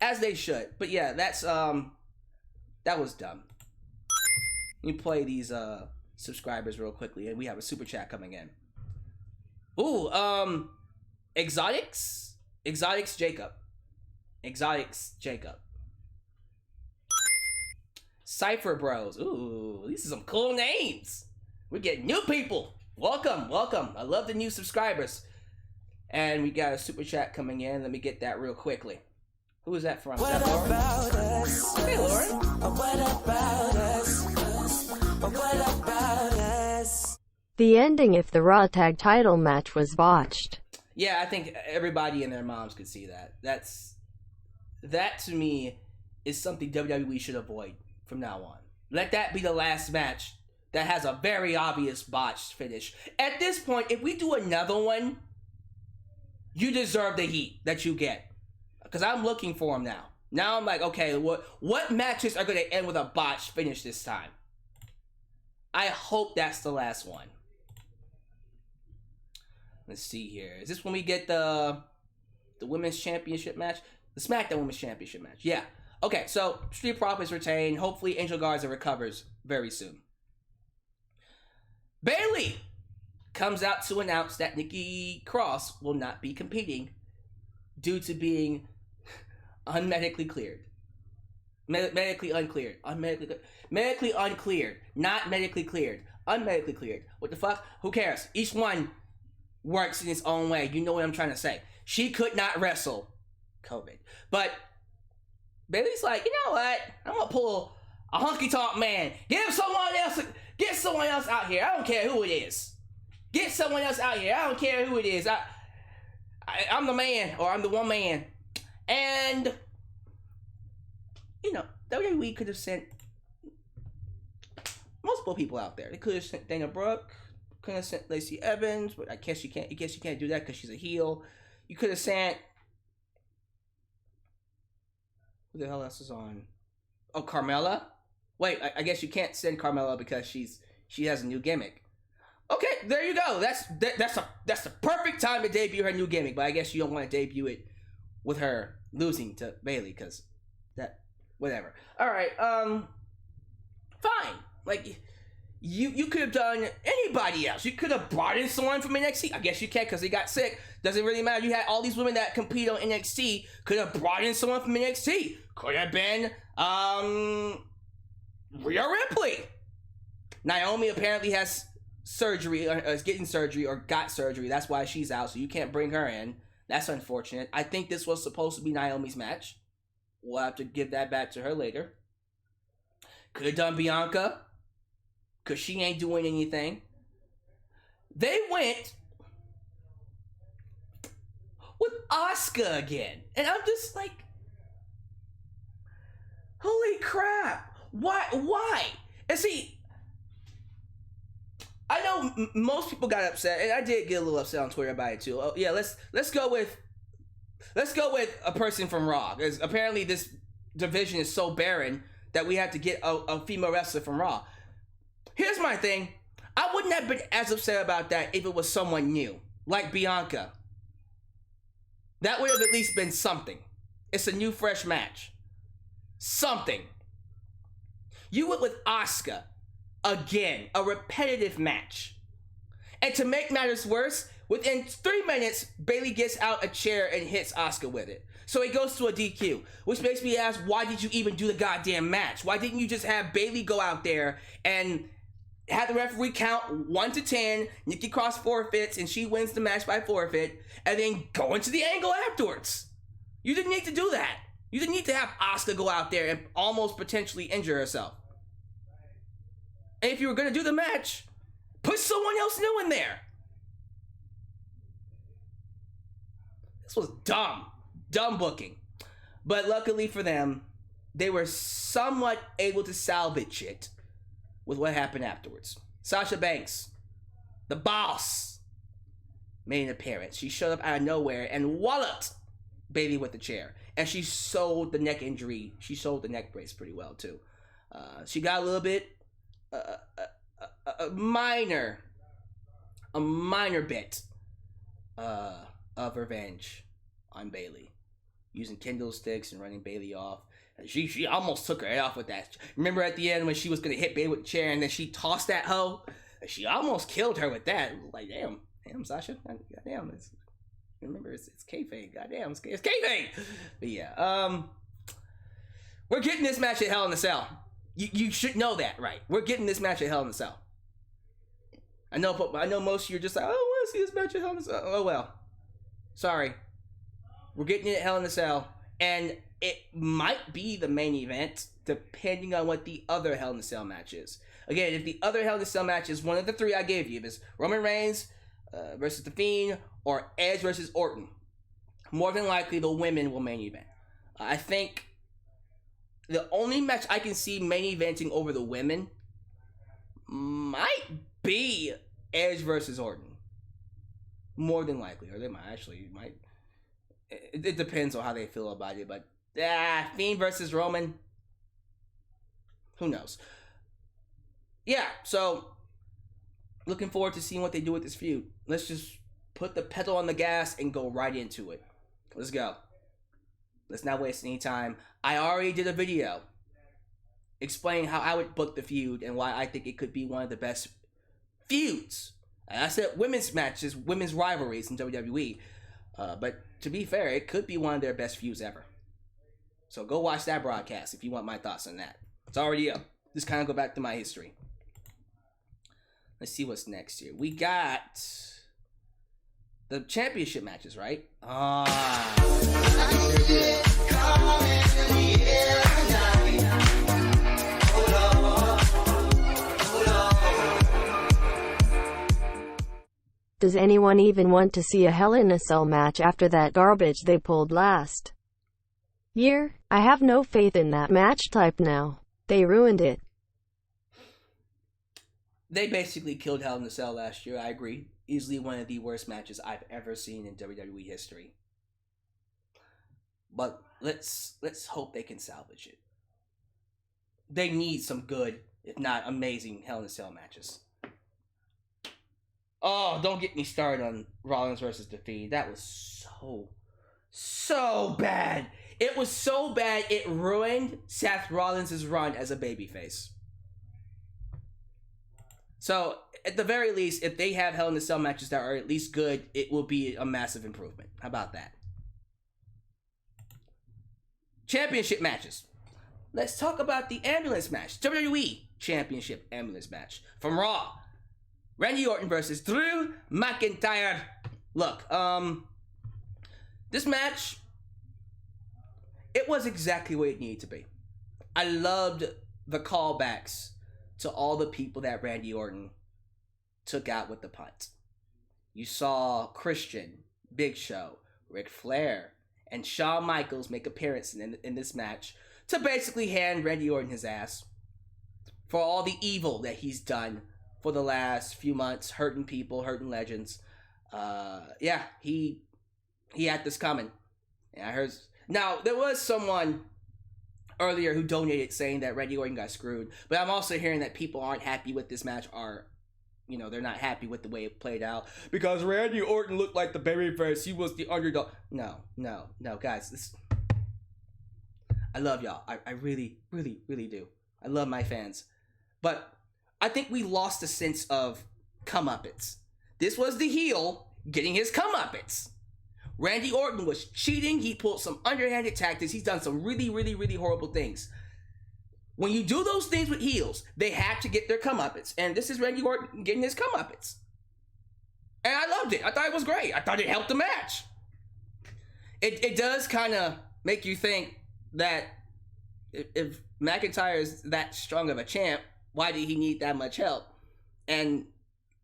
Speaker 1: As they should. But yeah, that was dumb. Let me play these subscribers real quickly, and we have a super chat coming in. Ooh, Exotics Jacob. Exotics Jacob. Cypher Bros. Ooh, these are some cool names. We're getting new people. Welcome, welcome. I love the new subscribers. And we got a super chat coming in. Let me get that real quickly. Who is that from? Is that Lauren? Hey, Lauren.
Speaker 4: What about us? What about us?
Speaker 2: The ending if the Raw Tag Title match was botched.
Speaker 1: Yeah, I think everybody and their moms could see that. That to me is something WWE should avoid from now on. Let that be the last match that has a very obvious botched finish. At this point, if we do another one, you deserve the heat that you get. Because I'm looking for them now. Now I'm like, okay, what matches are going to end with a botched finish this time? I hope that's the last one. Let's see here. Is this when we get the Women's Championship match? The SmackDown Women's Championship match. Yeah. Okay, so Street Profits retain. Hopefully Angel Garza recovers very soon. Bayley comes out to announce that Nikki Cross will not be competing due to being unmedically cleared. Medically uncleared. Medically uncleared. Not medically cleared. Unmedically cleared. What the fuck? Who cares? Each one works in its own way. You know what I'm trying to say. She could not wrestle COVID. But Bayley's like, you know what? I'm going to pull a honky tonk man. Get someone else out here. I don't care who it is. Get someone else out here. I don't care who it is. I'm the man, or I'm the one man. And, you know, WWE could have sent multiple people out there. They could have sent Dana Brooke, could have sent Lacey Evans, but I guess you can't do that because she's a heel. You could have sent, who the hell else is on? Oh, Carmella? Wait, I guess you can't send Carmella because she has a new gimmick. Okay, there you go. That's the perfect time to debut her new gimmick, but I guess you don't want to debut it with her losing to Bayley because that, whatever. All right, fine. Like, you could have done anybody else. You could have brought in someone from NXT. I guess you can't because he got sick. Doesn't really matter. You had all these women that compete on NXT. Could have brought in someone from NXT. Could have been Rhea Ripley. Naomi apparently has surgery, or is getting surgery, or got surgery. That's why she's out, so you can't bring her in. That's unfortunate. I think this was supposed to be Naomi's match. We'll have to give that back to her later. Could have done Bianca, because she ain't doing anything. They went with Asuka again. And I'm just like, holy crap. Why? And see, I know most people got upset, and I did get a little upset on Twitter about it too. Oh, yeah, let's go with a person from Raw, because apparently this division is so barren that we have to get a female wrestler from Raw. Here's my thing: I wouldn't have been as upset about that if it was someone new, like Bianca. That would have at least been something. It's a new, fresh match. Something. You went with Asuka. Again, a repetitive match. And to make matters worse, within 3 minutes, Bayley gets out a chair and hits Asuka with it. So it goes to a DQ, which makes me ask, why did you even do the goddamn match? Why didn't you just have Bayley go out there and have the referee count 1 to 10, Nikki Cross forfeits, and she wins the match by forfeit, and then go into the angle afterwards? You didn't need to do that. You didn't need to have Asuka go out there and almost potentially injure herself. And if you were going to do the match, put someone else new in there. This was dumb. Dumb booking. But luckily for them, they were somewhat able to salvage it with what happened afterwards. Sasha Banks, the boss, made an appearance. She showed up out of nowhere and walloped Bayley with the chair. And she sold the neck injury. She sold the neck brace pretty well, too. She got a little bit... a minor bit of revenge on Bayley, using Kindle sticks and running Bayley off. And she almost took her head off with that. Remember at the end when she was gonna hit Bayley with the chair and then she tossed that hoe? She almost killed her with that. Like, damn, Sasha, goddamn, Remember, it's kayfabe. Goddamn, it's kayfabe. But yeah, we're getting this match at Hell in a Cell. You should know that, right? We're getting this match at Hell in a Cell. I know most of you are just like, I don't want to see this match at Hell in a Cell. Oh well. Sorry. We're getting it at Hell in a Cell. And it might be the main event, depending on what the other Hell in a Cell match is. Again, if the other Hell in a Cell match is one of the three I gave you, if it's Roman Reigns versus The Fiend, or Edge versus Orton, more than likely the women will main event. I think the only match I can see main eventing over the women might be Edge versus Orton. More than likely. Or they might. It depends on how they feel about it. But, Fiend versus Roman. Who knows? Yeah, so looking forward to seeing what they do with this feud. Let's just put the pedal on the gas and go right into it. Let's go. Let's not waste any time. I already did a video explaining how I would book the feud and why I think it could be one of the best feuds. I said women's matches, women's rivalries in WWE. But to be fair, it could be one of their best feuds ever. So go watch that broadcast if you want my thoughts on that. It's already up. Just kind of go back to my history. Let's see what's next here. We got the championship matches, right?
Speaker 2: Does anyone even want to see a Hell in a Cell match after that garbage they pulled last year? I have no faith in that match type now. They ruined it.
Speaker 1: They basically killed Hell in a Cell last year, I agree. Easily one of the worst matches I've ever seen in WWE history. But let's hope they can salvage it. They need some good, if not amazing, Hell in a Cell matches. Oh, don't get me started on Rollins versus The Fiend. That was so bad. It was so bad, it ruined Seth Rollins' run as a babyface. So, at the very least, if they have Hell in a Cell matches that are at least good, it will be a massive improvement. How about that? Championship matches. Let's talk about the ambulance match. WWE Championship ambulance match from Raw. Randy Orton versus Drew McIntyre. Look, this match, it was exactly what it needed to be. I loved the callbacks to all the people that Randy Orton took out with the punt. You saw Christian, Big Show, Ric Flair, and Shawn Michaels make appearances in this match to basically hand Randy Orton his ass for all the evil that he's done for the last few months, hurting people, hurting legends. Yeah, he had this coming. And I heard. Now, there was someone earlier who donated saying that Randy Orton got screwed, but I'm also hearing that people aren't happy with this match, they're not happy with the way it played out because Randy Orton looked like the babyface. He was the underdog. No, guys. I love y'all. I really, really, really do. I love my fans. But I think we lost a sense of comeuppance. This was the heel getting his comeuppance. Randy Orton was cheating. He pulled some underhanded tactics. He's done some really, really, really horrible things. When you do those things with heels, they have to get their comeuppance. And this is Randy Orton getting his comeuppance. And I loved it. I thought it was great. I thought it helped the match. It does kind of make you think that if McIntyre is that strong of a champ, why did he need that much help? And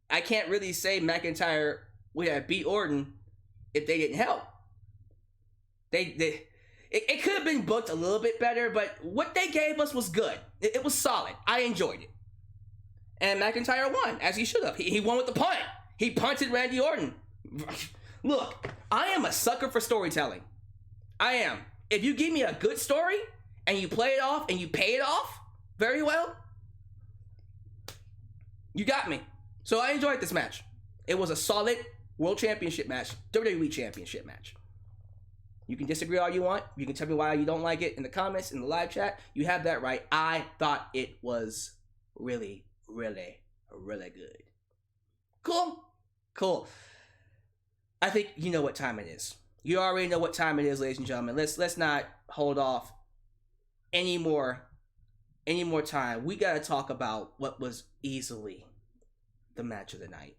Speaker 1: I can't really say McIntyre would have beat Orton if they didn't help. It could have been booked a little bit better, but what they gave us was good. It was solid. I enjoyed it. And McIntyre won, as he should have. He won with the punt. He punted Randy Orton. Look, I am a sucker for storytelling. I am. If you give me a good story, and you play it off, and you pay it off very well, you got me. So I enjoyed this match. It was a solid World Championship match, WWE Championship match. You can disagree all you want. You can tell me why you don't like it in the comments, in the live chat. You have that right. I thought it was really, really, really good. Cool. I think you know what time it is. You already know what time it is, ladies and gentlemen. Let's not hold off any more time. We gotta talk about what was easily the match of the night.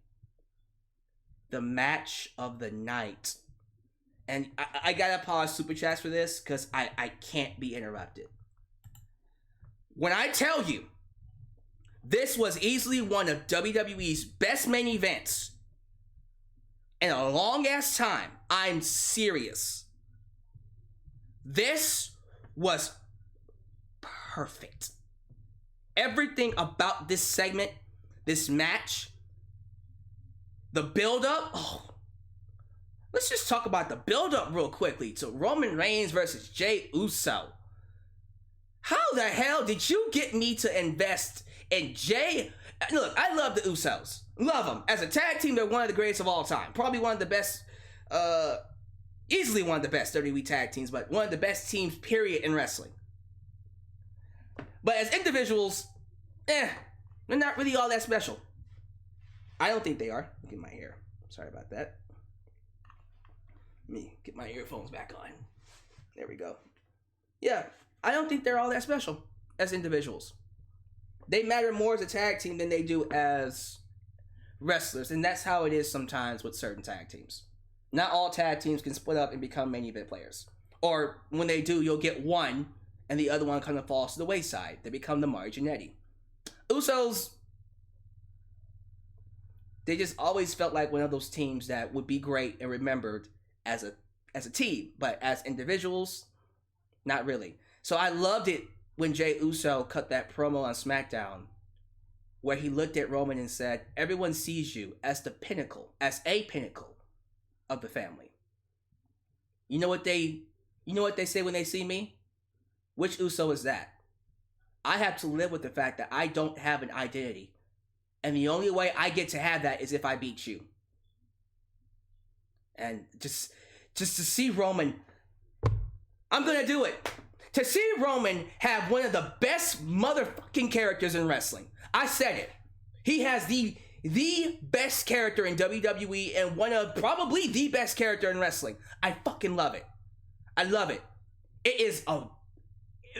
Speaker 1: The match of the night. And I gotta pause Super Chats for this because I can't be interrupted. When I tell you this was easily one of WWE's best main events in a long ass time, I'm serious. This was perfect. Everything about this segment, this match, the build-up. Oh, let's just talk about the build-up real quickly to Roman Reigns versus Jey Uso. How the hell did you get me to invest in Jey? Look, I love the Usos. Love them. As a tag team, they're one of the greatest of all time. Probably one of the best, easily one of the best WWE tag teams, but one of the best teams, period, in wrestling. But as individuals, they're not really all that special. I don't think they are. Look at my hair. Sorry about that. Let me get my earphones back on. There we go. Yeah, I don't think they're all that special as individuals. They matter more as a tag team than they do as wrestlers, and that's how it is sometimes with certain tag teams. Not all tag teams can split up and become main event players. Or when they do, you'll get one, and the other one kind of falls to the wayside. They become the Marty Jannetty. Usos, they just always felt like one of those teams that would be great and remembered as a team, but as individuals, not really. So I loved it when Jey Uso cut that promo on SmackDown, where he looked at Roman and said, "Everyone sees you as the pinnacle, as a pinnacle of the family." You know what they say when they see me? Which Uso is that? I have to live with the fact that I don't have an identity. And the only way I get to have that is if I beat you. And just to see Roman, I'm gonna do it. To see Roman have one of the best motherfucking characters in wrestling. I said it. He has the best character in WWE and one of probably the best character in wrestling. I fucking love it. I love it. It is a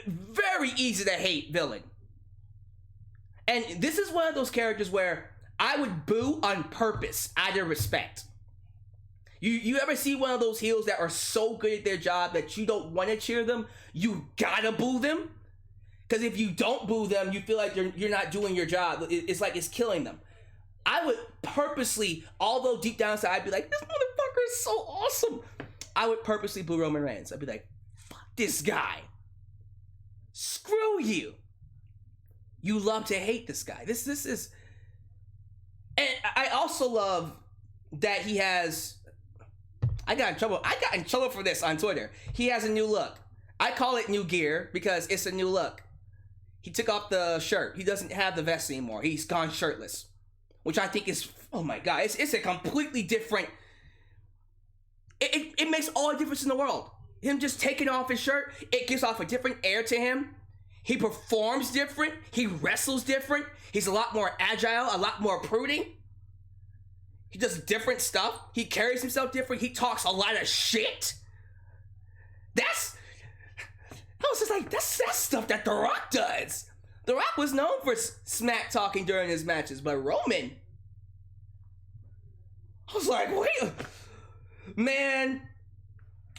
Speaker 1: very easy to hate villain. And this is one of those characters where I would boo on purpose out of respect. You ever see one of those heels that are so good at their job that you don't want to cheer them? You gotta boo them? Because if you don't boo them, you feel like you're not doing your job. It's like it's killing them. I would purposely, although deep down inside I'd be like, this motherfucker is so awesome, I would purposely boo Roman Reigns. I'd be like, fuck this guy. Screw you. You love to hate this guy. This is... And I also love that he has... I got in trouble for this on Twitter. He has a new look. I call it new gear because it's a new look. He took off the shirt. He doesn't have the vest anymore. He's gone shirtless. Which I think is... Oh my god. It's a completely different... It makes all the difference in the world. Him just taking off his shirt, it gives off a different air to him. He performs different. He wrestles different. He's a lot more agile, a lot more prudent. He does different stuff. He carries himself different. He talks a lot of shit. I was just like, that's stuff that The Rock does. The Rock was known for smack talking during his matches, but Roman, I was like, wait, man.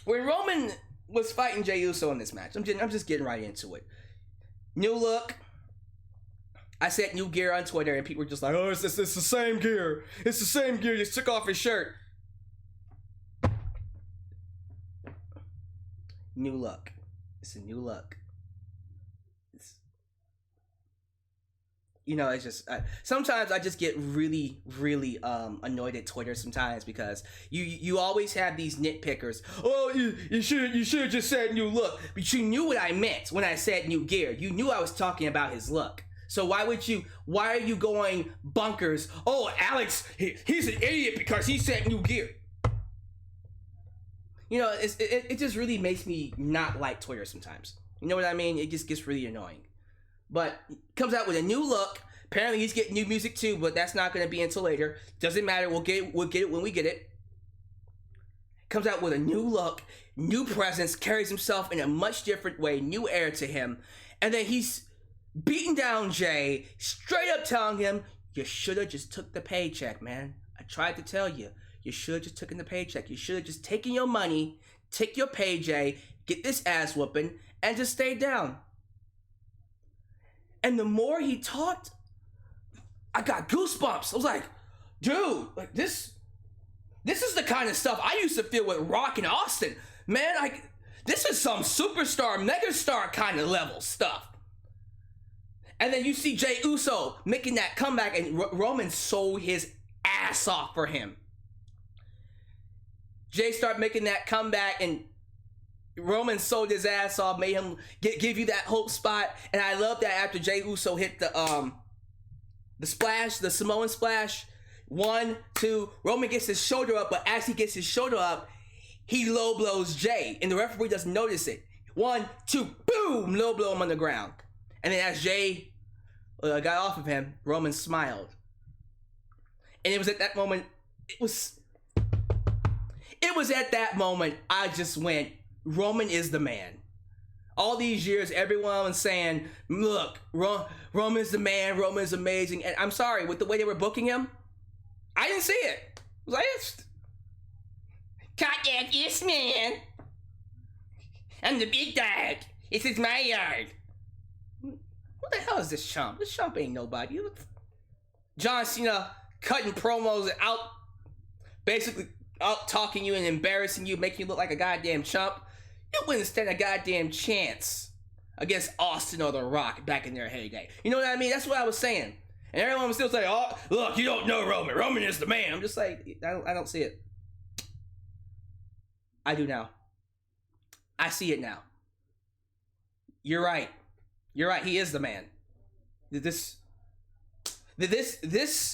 Speaker 1: When Roman was fighting Jey Uso in this match, I'm just getting right into it. New look. I said new gear on Twitter, and people were just like, oh, it's the same gear. It's the same gear. Just took off his shirt. New look. It's a new look. It's just... sometimes I just get really, really annoyed at Twitter sometimes because you always have these nitpickers. Oh, you should have just said new look. But you knew what I meant when I said new gear. You knew I was talking about his look. So why are you going bunkers? Oh, Alyx, he's an idiot because he said new gear. It just really makes me not like Twitter sometimes. You know what I mean? It just gets really annoying. But comes out with a new look. Apparently he's getting new music too, but that's not going to be until later. Doesn't matter. We'll get it when we get it. comes out with a new look, new presence, carries himself in a much different way, new air to him. And then he's beating down Jey, straight up telling him, you should have just took the paycheck, man. I tried to tell you. You should have just taken the paycheck. You should have just taken your money, take your pay, Jey, get this ass whooping, and just stay down. And the more he talked, I got goosebumps. I was like, dude, like this is the kind of stuff I used to feel with Rock and Austin. Man, like, this is some superstar, megastar kind of level stuff. And then you see Jey Uso making that comeback, and Roman sold his ass off for him. Jey started making that comeback, and Roman sold his ass off, made him give you that hope spot. And I love that after Jey Uso hit the splash, the Samoan splash, 1, 2, Roman gets his shoulder up, but as he gets his shoulder up, he low blows Jey, and the referee doesn't notice it. 1, 2, boom, low blow him on the ground. And then as Jey got off of him, Roman smiled. And it was at that moment, it was at that moment I just went, Roman is the man. All these years, everyone was saying, look, Roman's the man, Roman's amazing. And I'm sorry, with the way they were booking him, I didn't see it. I was like, goddamn, yes, man. I'm the big dog. This is my yard. What the hell is this chump? This chump ain't nobody. John Cena cutting promos out, basically out talking you and embarrassing you, making you look like a goddamn chump. You wouldn't stand a goddamn chance against Austin or The Rock back in their heyday. You know what I mean? That's what I was saying. And everyone was still saying, oh, look, you don't know Roman. Roman is the man. I'm just like, I don't see it. I do now. I see it now. You're right. You're right. He is the man. This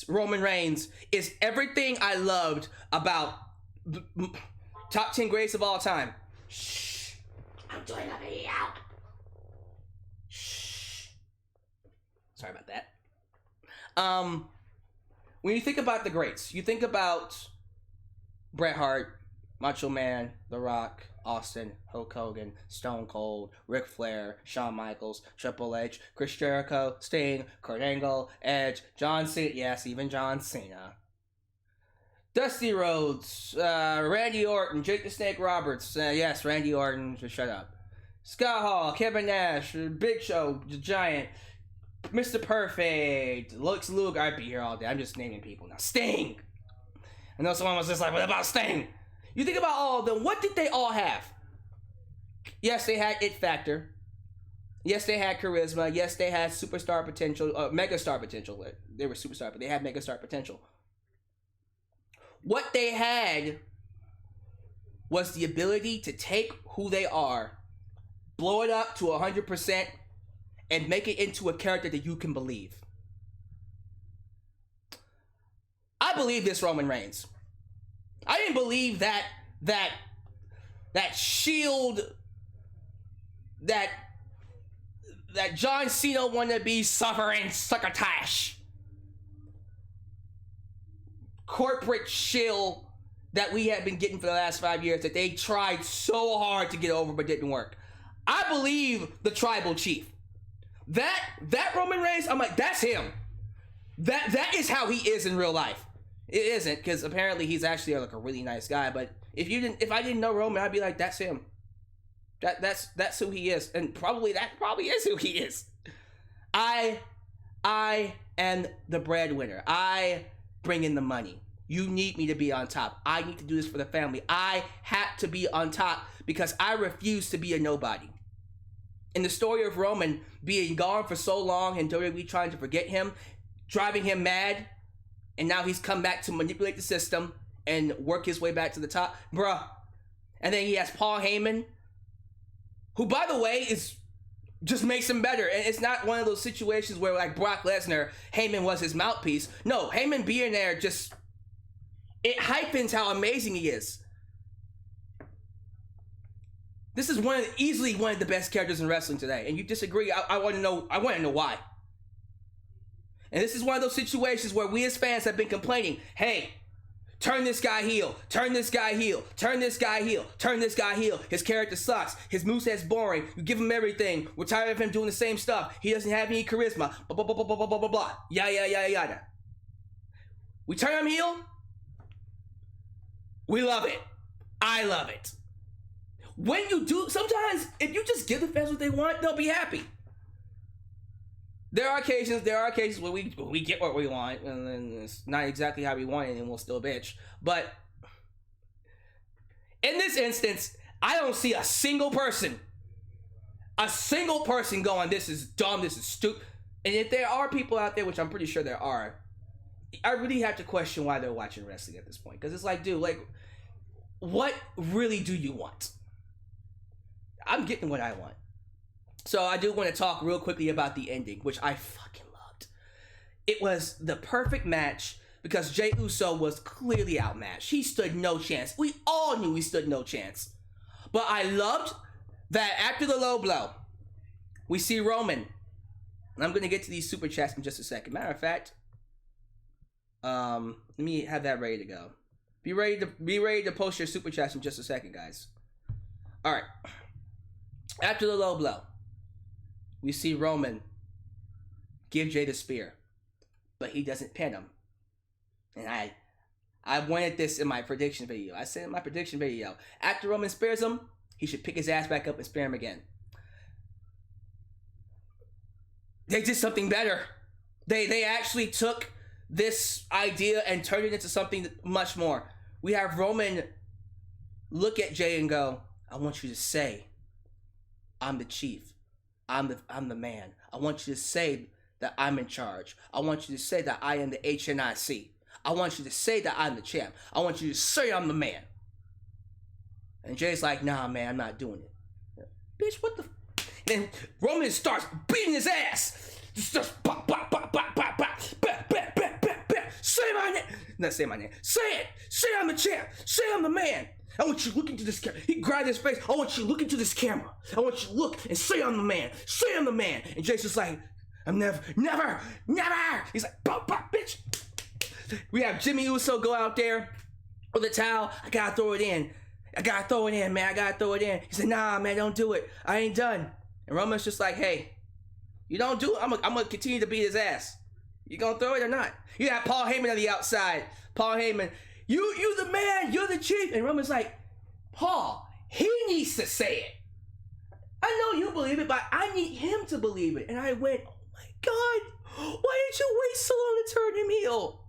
Speaker 1: Roman Reigns is everything I loved about top 10 greats of all time. Shh. I'm doing a video. Shh. Sorry about that. When you think about the greats, you think about Bret Hart, Macho Man, The Rock, Austin, Hulk Hogan, Stone Cold, Ric Flair, Shawn Michaels, Triple H, Chris Jericho, Sting, Kurt Angle, Edge, John Cena, yes, even John Cena, Dusty Rhodes, Randy Orton, Jake the Snake Roberts, yes, Randy Orton, just shut up, Scott Hall, Kevin Nash, Big Show, The Giant, Mr. Perfect, Lex Luger. I'd be here all day. I'm just naming people now. Sting. I know someone was just like, what about Sting? You think about all of them, what did they all have? Yes, they had it factor. Yes, they had charisma. Yes, they had superstar potential, megastar potential. They were superstar, but they had megastar potential. What they had was the ability to take who they are, blow it up to 100%, and make it into a character that you can believe. I believe this Roman Reigns. I didn't believe that shield, that John Cena wannabe suffering succotash corporate shill that we have been getting for the last 5 years that they tried so hard to get over but didn't work. I believe the tribal chief. That Roman Reigns, I'm like, that's him. That is how he is in real life. It isn't, because apparently he's actually like a really nice guy. But if I didn't know Roman, I'd be like, that's him. That's who he is, and that probably is who he is. I am the breadwinner. I bring in the money. You need me to be on top. I need to do this for the family. I have to be on top because I refuse to be a nobody. In the story of Roman being gone for so long and WWE trying to forget him, driving him mad, and now he's come back to manipulate the system and work his way back to the top. Bruh. And then he has Paul Heyman, who, by the way, just makes him better. And it's not one of those situations where, like Brock Lesnar, Heyman was his mouthpiece. No, Heyman being there it hyphens how amazing he is. This is easily one of the best characters in wrestling today. And you disagree, I want to know why. And this is one of those situations where we as fans have been complaining, hey, Turn this guy heel. Turn this guy heel. Turn this guy heel. Turn this guy heel. His character sucks. His moveset's boring. You give him everything. We're tired of him doing the same stuff. He doesn't have any charisma. Blah, blah, blah, blah, blah, blah, blah, blah. Yada. We turn him heel. We love it. I love it. When you do, sometimes if you just give the fans what they want, they'll be happy. There are occasions where we get what we want, and then it's not exactly how we want it, and we'll still bitch. But in this instance, I don't see a single person going, this is dumb, this is stupid. And if there are people out there, which I'm pretty sure there are, I really have to question why they're watching wrestling at this point. Because it's like, dude, like, what really do you want? I'm getting what I want. So I do want to talk real quickly about the ending, which I fucking loved. It was the perfect match because Jey Uso was clearly outmatched. He stood no chance. We all knew he stood no chance. But I loved that after the low blow, we see Roman. And I'm going to get to these super chats in just a second. Matter of fact, let me have that ready to go. Be ready to post your super chats in just a second, guys. All right. After the low blow, we see Roman give Jey the spear, but he doesn't pin him. And I wanted this in my prediction video. I said in my prediction video, after Roman spears him, he should pick his ass back up and spear him again. They did something better. They actually took this idea and turned it into something much more. We have Roman look at Jey and go, I want you to say, I'm the chief. I'm the man. I want you to say that I'm in charge. I want you to say that I am the HNIC. I want you to say that I'm the champ. I want you to say I'm the man. And Jay's like, nah, man, I'm not doing it. Bitch, what the? And Roman starts beating his ass. Just bop, bop, bop, bop, bop, bop, bop, bop, bop, bop, bop. Say my name. Not say my name. Say it. Say I'm the champ. Say I'm the man. I want you to look into this camera. He grabbed his face. I want you to look into this camera. I want you to look and say I'm the man. Say I'm the man. And Jay's just like, I'm never. He's like, bop, bop, bitch. We have Jimmy Uso go out there with a towel. I gotta throw it in, man. I gotta throw it in. He said, nah, man, don't do it. I ain't done. And Roman's just like, hey, you don't do it, I'm gonna continue to beat his ass. You gonna throw it or not? You have Paul Heyman on the outside. Paul Heyman, you the man, you're the chief. And Roman's like, Paul, he needs to say it. I know you believe it, but I need him to believe it. And I went, oh my God, why did you wait so long to turn him heel?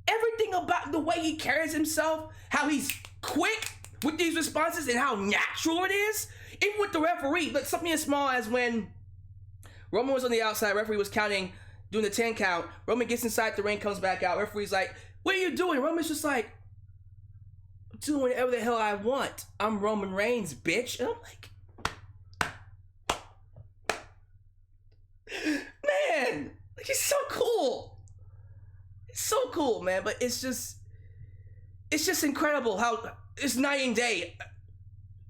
Speaker 1: Everything about the way he carries himself, how he's quick with these responses and how natural it is. Even with the referee, like something as small as when Roman was on the outside, referee was counting, doing the 10 count. Roman gets inside the ring, comes back out. Referee's like, what are you doing? Roman's just like, I'm doing whatever the hell I want. I'm Roman Reigns, bitch. And I'm like, man, like, he's so cool. It's so cool, man. But it's just incredible how it's night and day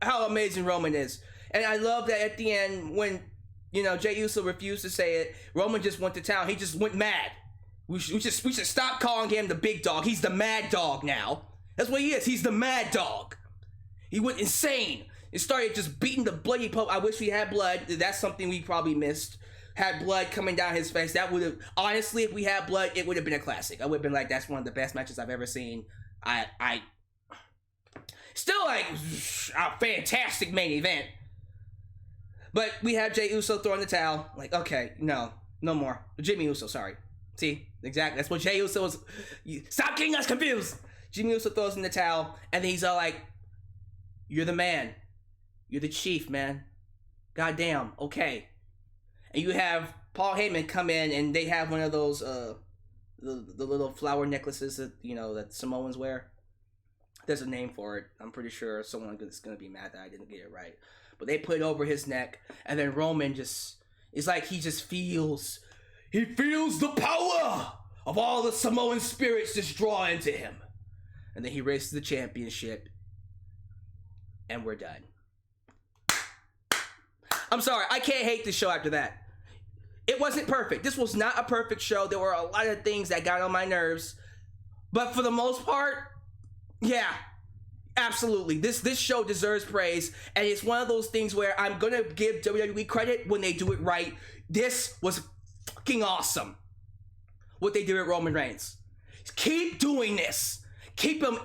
Speaker 1: how amazing Roman is. And I love that at the end when, you know, Jey Uso refused to say it, Roman just went to town. He just went mad. We should stop calling him the big dog. He's the mad dog now. That's what he is. He's the mad dog. He went insane. It started just beating the bloody Pope. I wish we had blood. That's something we probably missed. Had blood coming down his face. That would have, honestly, if we had blood, it would have been a classic. I would have been like, that's one of the best matches I've ever seen. I still like a fantastic main event. But we have Jey Uso throwing the towel. Like, okay, no more. Jimmy Uso, sorry. See, exactly. That's what Jey Uso was. Stop getting us confused. Jimmy Uso throws in the towel, and then he's all like, you're the man. You're the chief, man. Goddamn, okay. And you have Paul Heyman come in, and they have one of those, the little flower necklaces that, you know, that Samoans wear. There's a name for it. I'm pretty sure someone is going to be mad that I didn't get it right. But they put it over his neck, and then Roman just, it's like he feels the power of all the Samoan spirits just draw into him. And then he races the championship, and we're done. I'm sorry, I can't hate the show after that. It wasn't perfect. This was not a perfect show. There were a lot of things that got on my nerves. But for the most part, yeah, absolutely. This show deserves praise, and it's one of those things where I'm gonna give WWE credit when they do it right. This was fucking awesome. What they did with Roman Reigns. Keep doing this. Keep him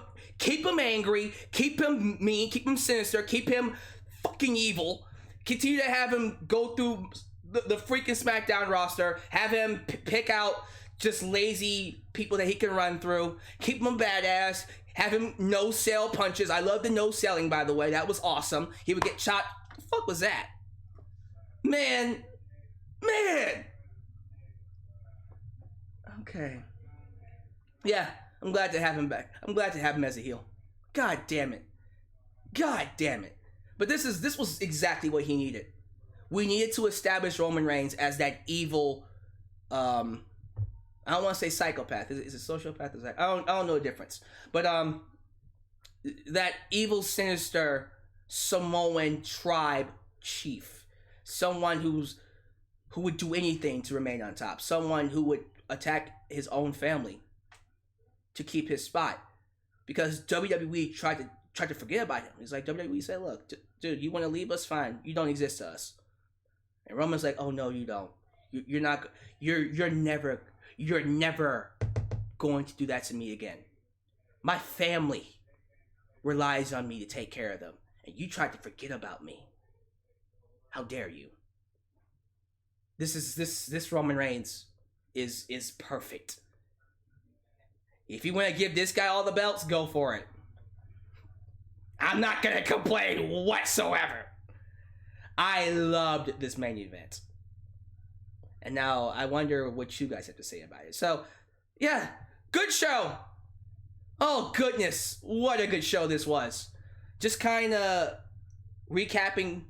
Speaker 1: angry. Keep him mean. Keep him sinister. Keep him fucking evil. Continue to have him go through the freaking SmackDown roster. Have him pick out just lazy people that he can run through. Keep him badass. Have him no-sell punches. I love the no-selling, by the way. That was awesome. He would get shot. What the fuck was that? Man. Okay. Yeah, I'm glad to have him back. I'm glad to have him as a heel. God damn it. But this was exactly what he needed. We needed to establish Roman Reigns as that evil, I don't want to say psychopath. Is it sociopath? I don't know the difference. But that evil, sinister Samoan tribe chief, someone who would do anything to remain on top, someone who would attack his own family to keep his spot, because WWE tried to forget about him. He's like, WWE said, look, dude, you want to leave us? Fine. You don't exist to us. And Roman's like, oh no, you don't. You're never going to do that to me again. My family relies on me to take care of them, and you tried to forget about me. How dare you? This Roman Reigns is perfect. If you want to give this guy all the belts, go for it. I'm not gonna complain whatsoever. I loved this main event. And now I wonder what you guys have to say about it. So, yeah, good show. Oh, goodness. What a good show this was. Just kind of recapping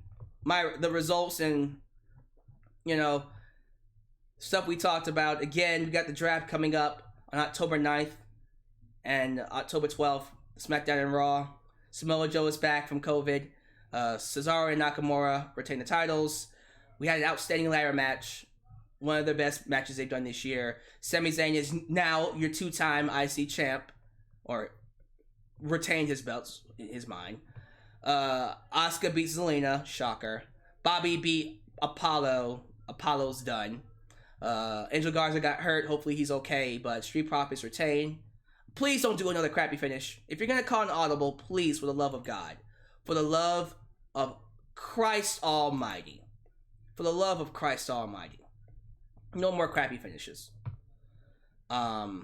Speaker 1: the results and, stuff we talked about. Again, we got the draft coming up on October 9th and October 12th. SmackDown and Raw. Samoa Joe is back from COVID. Cesaro and Nakamura retain the titles. We had an outstanding ladder match. One of the best matches they've done this year. Sami Zayn is now your 2-time IC champ. Or retained his belts in his mind. Asuka beats Zelina. Shocker. Bobby beat Apollo. Apollo's done. Angel Garza got hurt. Hopefully he's okay. But Street Profits retain. Please don't do another crappy finish. If you're going to call an audible, please, for the love of God. For the love of Christ Almighty. For the love of Christ Almighty. No more crappy finishes. Let's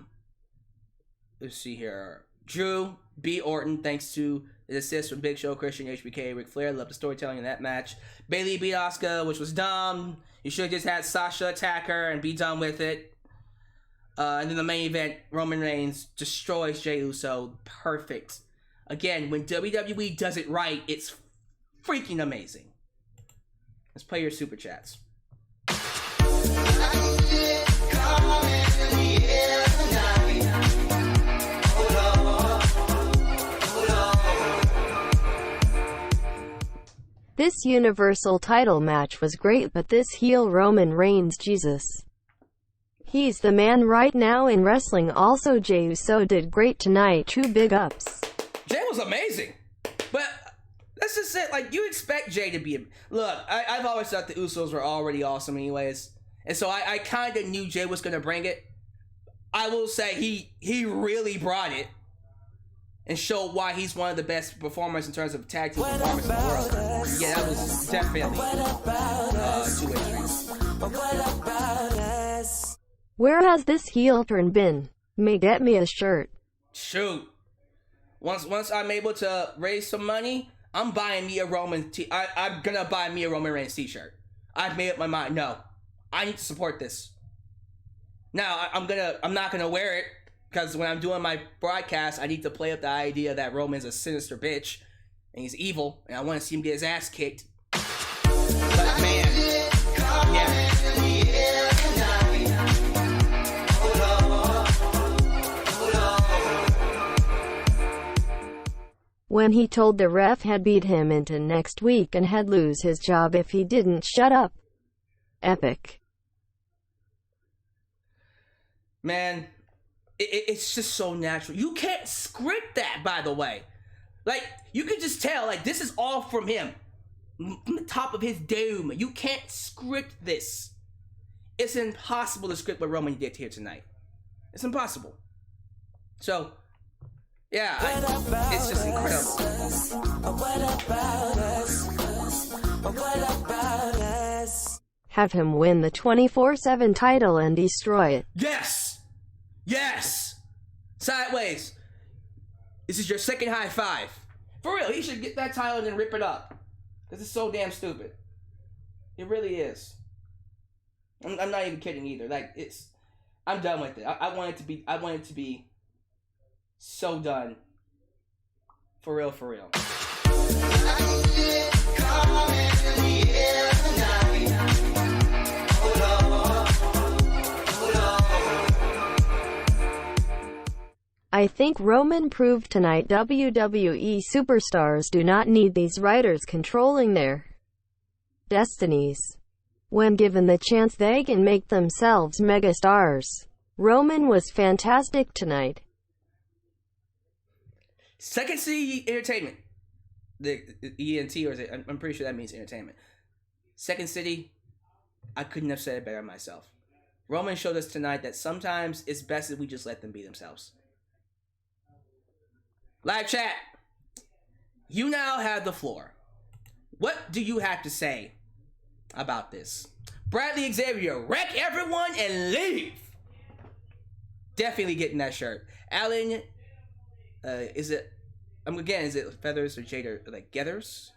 Speaker 1: see here. Drew beat Orton thanks to the assist from Big Show, Christian, HBK, Ric Flair. Loved the storytelling in that match. Bayley beat Asuka, which was dumb. You should have just had Sasha attack her and be done with it. And then the main event, Roman Reigns destroys Jey Uso. Perfect. Again, when WWE does it right, it's freaking amazing. Let's play your super chats.
Speaker 2: This Universal title match was great, but this heel Roman Reigns, Jesus. He's the man right now in wrestling. Also, Jey Uso did great tonight. True big ups.
Speaker 1: Jey was amazing. But that's just it. Like, you expect Jey to be... Look, I've always thought the Usos were already awesome anyways. And so I kind of knew Jey was going to bring it. I will say he really brought it. And showed why he's one of the best performers in terms of tag team performers in the world. Yeah, that was definitely two-way street.
Speaker 2: Where has this heel turn been? May get me a shirt.
Speaker 1: Shoot. Once I'm able to raise some money, I'm buying me a I'm gonna buy me a Roman Reigns t-shirt. I've made up my mind. No, I need to support this. Now I'm not gonna wear it because when I'm doing my broadcast, I need to play up the idea that Roman's a sinister bitch and he's evil, and I want to see him get his ass kicked. But man, yeah.
Speaker 2: When he told the ref had beat him into next week and had lose his job if he didn't shut up. Epic.
Speaker 1: Man, it's just so natural. You can't script that, by the way. Like, you can just tell, like, this is all from him. From the top of his dome. You can't script this. It's impossible to script what Roman did here tonight. It's impossible. So, yeah, it's just incredible.
Speaker 2: Have him win the 24/7 title and destroy it.
Speaker 1: Yes! Yes! Sideways. This is your second high five. For real, he should get that title and then rip it up. This is so damn stupid. It really is. I'm not even kidding either. Like, I'm done with it. I want it to be so done. For real, for real.
Speaker 2: I think Roman proved tonight WWE superstars do not need these writers controlling their destinies. When given the chance, they can make themselves megastars. Roman was fantastic tonight.
Speaker 1: Second City Entertainment. The ENT, or is it? I'm pretty sure that means entertainment. Second City, I couldn't have said it better myself. Roman showed us tonight that sometimes it's best if we just let them be themselves. Live chat, you now have the floor. What do you have to say about this? Bradley Xavier, wreck everyone and leave. Definitely getting that shirt. Alan, is it Feathers or Jader? Like Getters,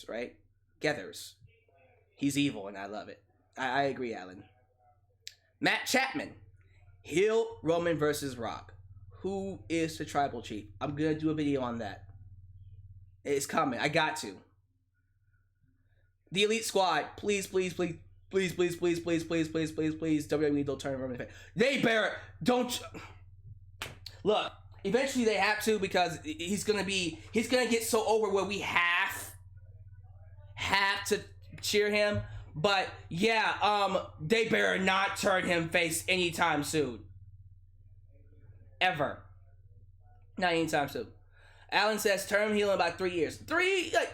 Speaker 1: right? Getters. He's evil and I love it. I agree, Alan. Matt Chapman, heel Roman versus Rock. Who is the tribal chief? I'm gonna do a video on that. It's coming. I got to. The Elite Squad, please, WWE, don't turn Roman face. They bear it. Don't. Look, eventually they have to, because he's gonna get so over where we have to cheer him. But yeah, they better not turn him face anytime soon. Ever. Not anytime soon. Alan says turn heel in about 3 years. 2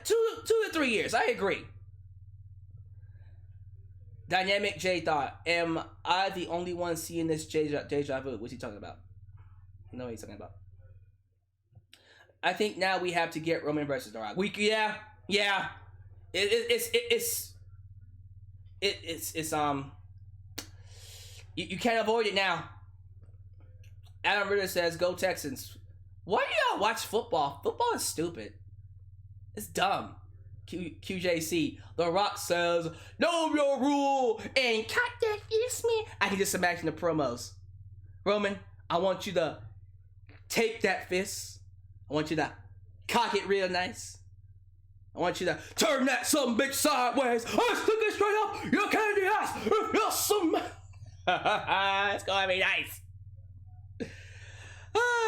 Speaker 1: to 3 years. I agree. Dynamic J thought, am I the only one seeing this deja vu? What's he talking about? I know what he's talking about. I think now we have to get Roman versus The Rock. Yeah. You can't avoid it now. Adam Ritter says, go Texans. Why do y'all watch football? Football is stupid. It's dumb. QJC. The Rock says, know your rule and cut that fist, man. I can just imagine the promos. Roman, I want you to take that fist. I want you to cock it real nice. I want you to turn that some bitch sideways. I stick it straight up your candy ass. It's gonna be nice.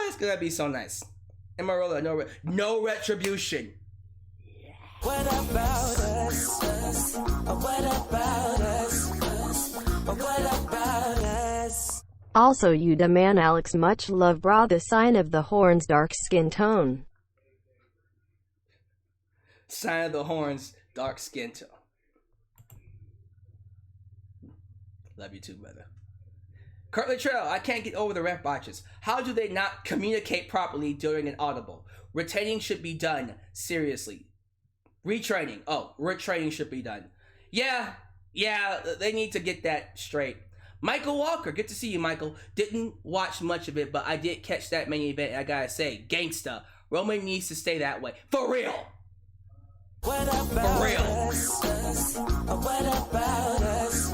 Speaker 1: It's gonna be so nice. Amarola, no retribution.
Speaker 4: What about us? What about us? What about us?
Speaker 2: Also, you demand Alyx much love, brah. The sign of the horns, dark skin tone.
Speaker 1: Sign of the horns, dark skin tone. Love you too, brother. Kurt Luttrell, I can't get over the ref botches. How do they not communicate properly during an audible? Retaining should be done. Seriously. Retraining. Oh, retraining should be done. Yeah, they need to get that straight. Michael Walker, good to see you, Michael. Didn't watch much of it, but I did catch that main event, and I gotta say, gangsta. Roman needs to stay that way. For real.
Speaker 4: What about
Speaker 1: For real.
Speaker 4: us? What about us?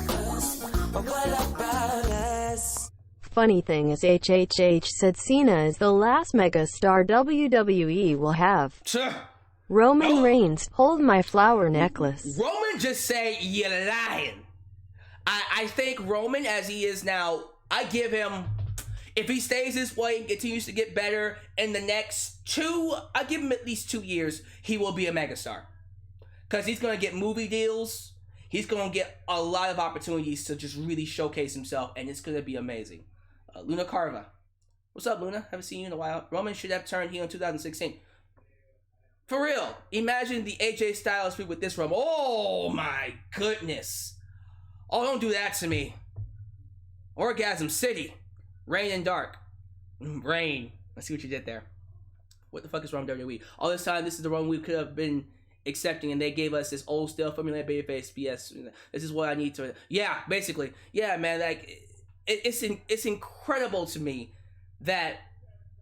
Speaker 4: What about us?
Speaker 2: Funny thing is, HHH said Cena is the last megastar WWE will have. Roman Reigns, hold my flower necklace.
Speaker 1: Roman just say, you're lying. I think Roman, as he is now, I give him, if he stays this way and continues to get better in the next I give him at least 2 years, he will be a megastar. Because he's going to get movie deals. He's going to get a lot of opportunities to just really showcase himself, and it's going to be amazing. Luna Carva. What's up, Luna? Haven't seen you in a while. Roman should have turned heel in 2016. For real, imagine the AJ Styles feud with this Roman. Oh my goodness. Oh, don't do that to me. Orgasm City. Rain and Dark. Rain. I see what you did there. What the fuck is wrong with WWE? All this time, this is the Roman we could have been accepting, and they gave us this old stale formulated babyface BS. This is what I need to. Yeah, basically. Yeah, man. Like, it's incredible to me that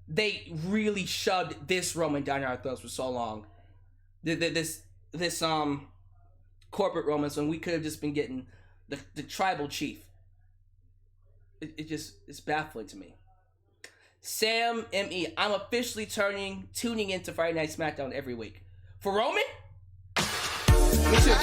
Speaker 1: they really shoved this Roman down our throats for so long. This corporate Romans when we could have just been getting the tribal chief. It's baffling to me. Sam M.E. I'm officially tuning into Friday Night SmackDown every week. For Roman? Me too.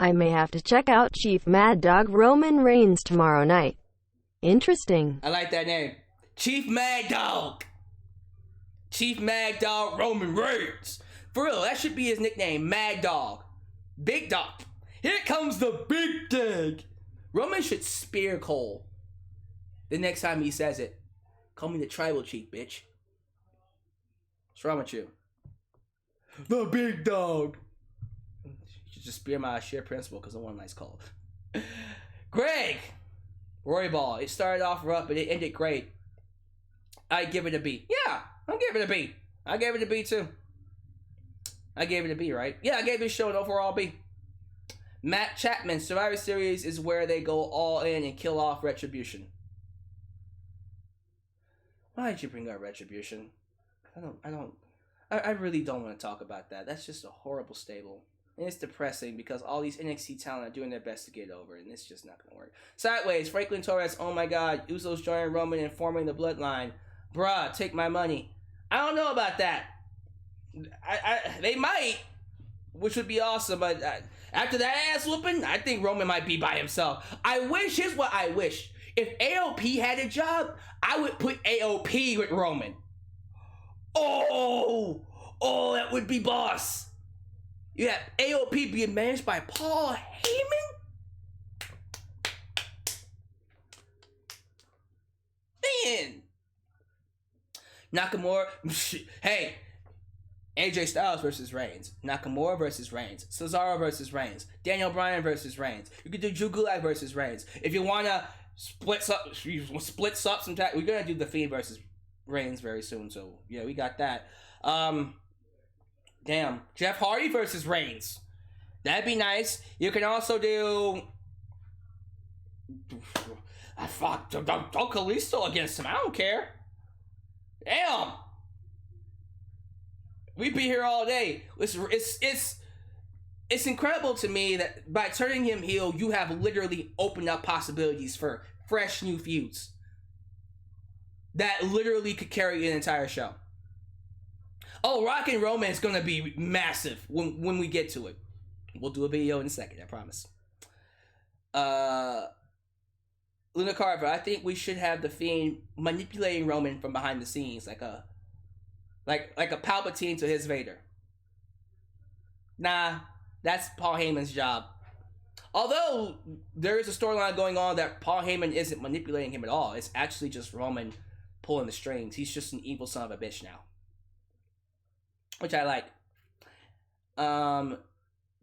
Speaker 2: I may have to check out Chief Mad Dog Roman Reigns tomorrow night. Interesting.
Speaker 1: I like that name. Chief Mad Dog. Chief Mad Dog Roman Reigns. For real, that should be his nickname, Mad Dog. Big Dog. Here comes the Big Dog. Roman should spear Cole the next time he says it. Call me the tribal chief, bitch. What's wrong with you? The Big Dog. Just spear my sheer principle because I want a nice call. Greg! Roy Ball. It started off rough, but it ended great. I give it a B. Yeah, I'm giving it a B. I gave it a B too. I gave it a B, right? Yeah, I gave this show an overall B. Matt Chapman. Survivor Series is where they go all in and kill off Retribution. Why did you bring up Retribution? I really don't want to talk about that. That's just a horrible stable. And it's depressing because all these NXT talent are doing their best to get over, and it's just not going to work. Sideways, Franklin Torres, oh my god, Usos joining Roman and forming the bloodline. Bruh, take my money. I don't know about that. They might, which would be awesome, but after that ass whooping, I think Roman might be by himself. Here's what I wish. If AOP had a job, I would put AOP with Roman. Oh, that would be boss. You have AOP being managed by Paul Heyman? Man. Nakamura. Hey. AJ Styles versus Reigns. Nakamura versus Reigns. Cesaro versus Reigns. Daniel Bryan versus Reigns. You could do Drew Gulak versus Reigns. If you want to split up some time, we're going to do The Fiend versus Reigns very soon. So, yeah, we got that. Damn. Jeff Hardy versus Reigns. That'd be nice. You can also do... Don't Kalisto against him. I don't care. Damn. We'd be here all day. It's incredible to me that by turning him heel, you have literally opened up possibilities for fresh new feuds that literally could carry an entire show. Oh, Rock and Roman is gonna be massive when we get to it. We'll do a video in a second, I promise. Luna Carver, I think we should have the Fiend manipulating Roman from behind the scenes, like a Palpatine to his Vader. Nah, that's Paul Heyman's job. Although there is a storyline going on that Paul Heyman isn't manipulating him at all. It's actually just Roman pulling the strings. He's just an evil son of a bitch now, which I like.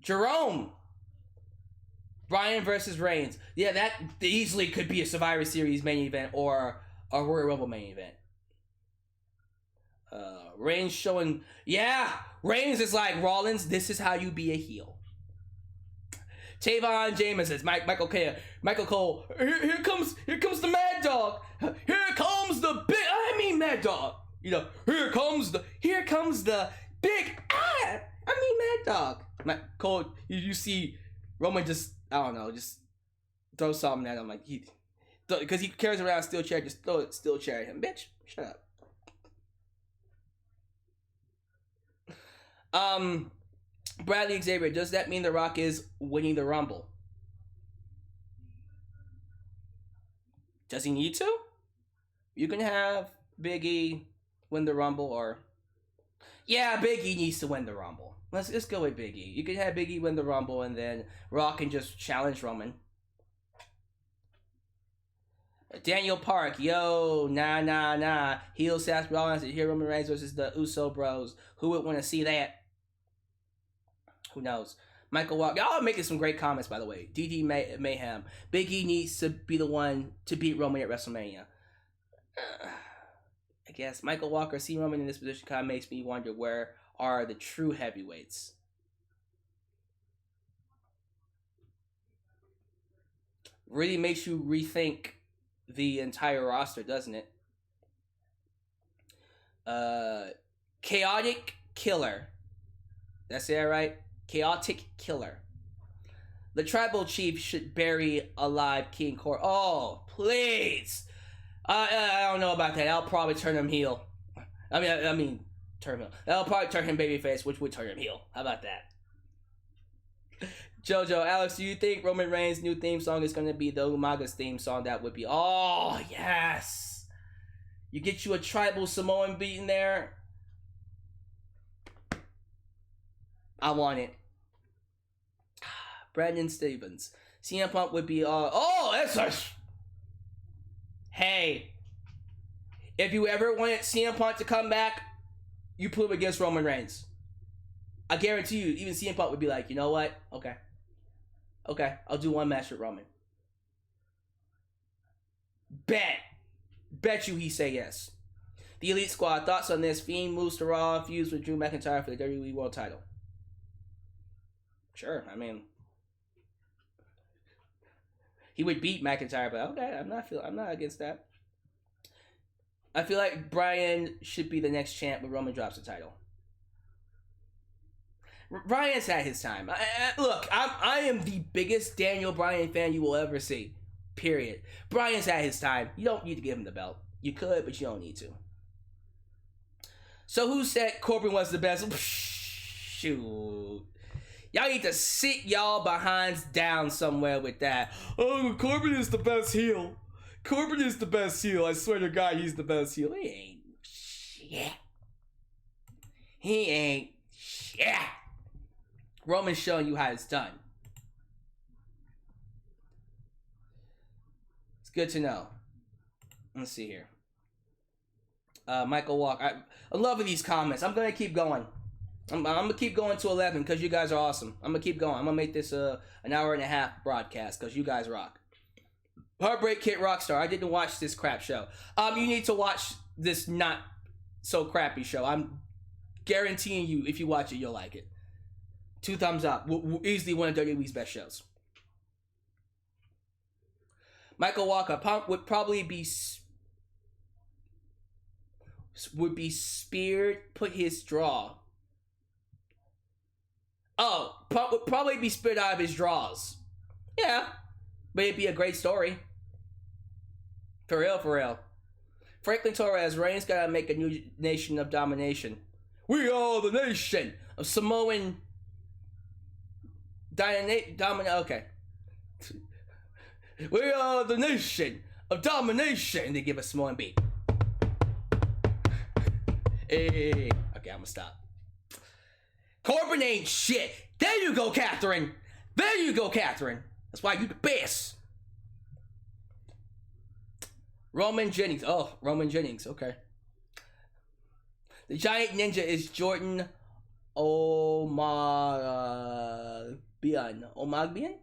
Speaker 1: Jerome. Bryan versus Reigns. Yeah, that easily could be a Survivor Series main event or a Royal Rumble main event. Reigns showing... Yeah! Reigns is like, Rollins, this is how you be a heel. Tavon James says, Michael Cole, here comes the Mad Dog. Here comes the big... Mad Dog. You know, here comes the big... Mad Dog. Cole, you see Roman just... I don't know, just throw something at him like because he carries around a steel chair, just throw a steel chair at him. Bitch, shut up. Bradley Xavier, does that mean The Rock is winning the Rumble? Does he need to? You can have Big E win the Rumble, or Yeah, Big E needs to win the Rumble. Let's go with Big E. You can have Big E win the Rumble, and then Rock can just challenge Roman. Daniel Park, yo, nah. Heel Seth Rollins and here Roman Reigns versus the Uso Bros. Who would want to see that? Who knows? Michael Walker. Y'all are making some great comments, by the way. DD Mayhem. Big E needs to be the one to beat Roman at WrestleMania. I guess Michael Walker, seeing Roman in this position kind of makes me wonder where are the true heavyweights. Really makes you rethink the entire roster, doesn't it? Chaotic Killer. That's it, right? Chaotic Killer. The tribal chief should bury alive King Corbin. Oh, please. I don't know about that. I'll probably turn him heel. I mean, turn him heel. That'll probably turn him babyface, which would turn him heel. How about that? Jojo, Alex, do you think Roman Reigns' new theme song is going to be the Umaga's theme song? That would be... Oh, yes! You get you a tribal Samoan beat in there. I want it. Brandon Stevens. CM Punk would be... oh, that's a... Hey. If you ever wanted CM Punk to come back, you put him against Roman Reigns. I guarantee you, even CM Punk would be like, you know what? Okay, I'll do one match with Roman. Bet you he say yes. The Elite Squad, thoughts on this? Fiend moves to Raw, fused with Drew McIntyre for the WWE World title. Sure, I mean... He would beat McIntyre, but okay, I'm not against that. I feel like Bryan should be the next champ when Roman drops the title. Bryan's had his time. Look, I am the biggest Daniel Bryan fan you will ever see. Period. Bryan's had his time. You don't need to give him the belt. You could, but you don't need to. So who said Corbin was the best? Shoot. Y'all need to sit y'all behinds down somewhere with that. Oh, Corbin is the best heel. Corbin is the best heel. I swear to God, he's the best heel. He ain't shit. He ain't shit. Roman's showing you how it's done. It's good to know. Let's see here. Michael Walker. I love these comments. I'm going to keep going. I'm going to keep going to 11 because you guys are awesome. I'm going to keep going. I'm going to make this an hour and a half broadcast because you guys rock. Heartbreak Kid Rockstar. I didn't watch this crap show. You need to watch this not so crappy show. I'm guaranteeing you if you watch it, you'll like it. 2 thumbs up. Easily one of WWE's best shows. Michael Walker. Punk would probably be speared, put his draw. Oh, Punk would probably be speared out of his draws. Yeah, but it'd be a great story. For real. Franklin Torres, Reigns gotta make a new nation of domination. We are the nation of Samoan okay. We are the nation of domination. They give a Samoan beat. Hey. Okay, I'm gonna stop. Corbin ain't shit. There you go, Catherine. That's why you the best. Roman Jennings. Oh, Roman Jennings. Okay. The giant ninja is Jordan Omagbian?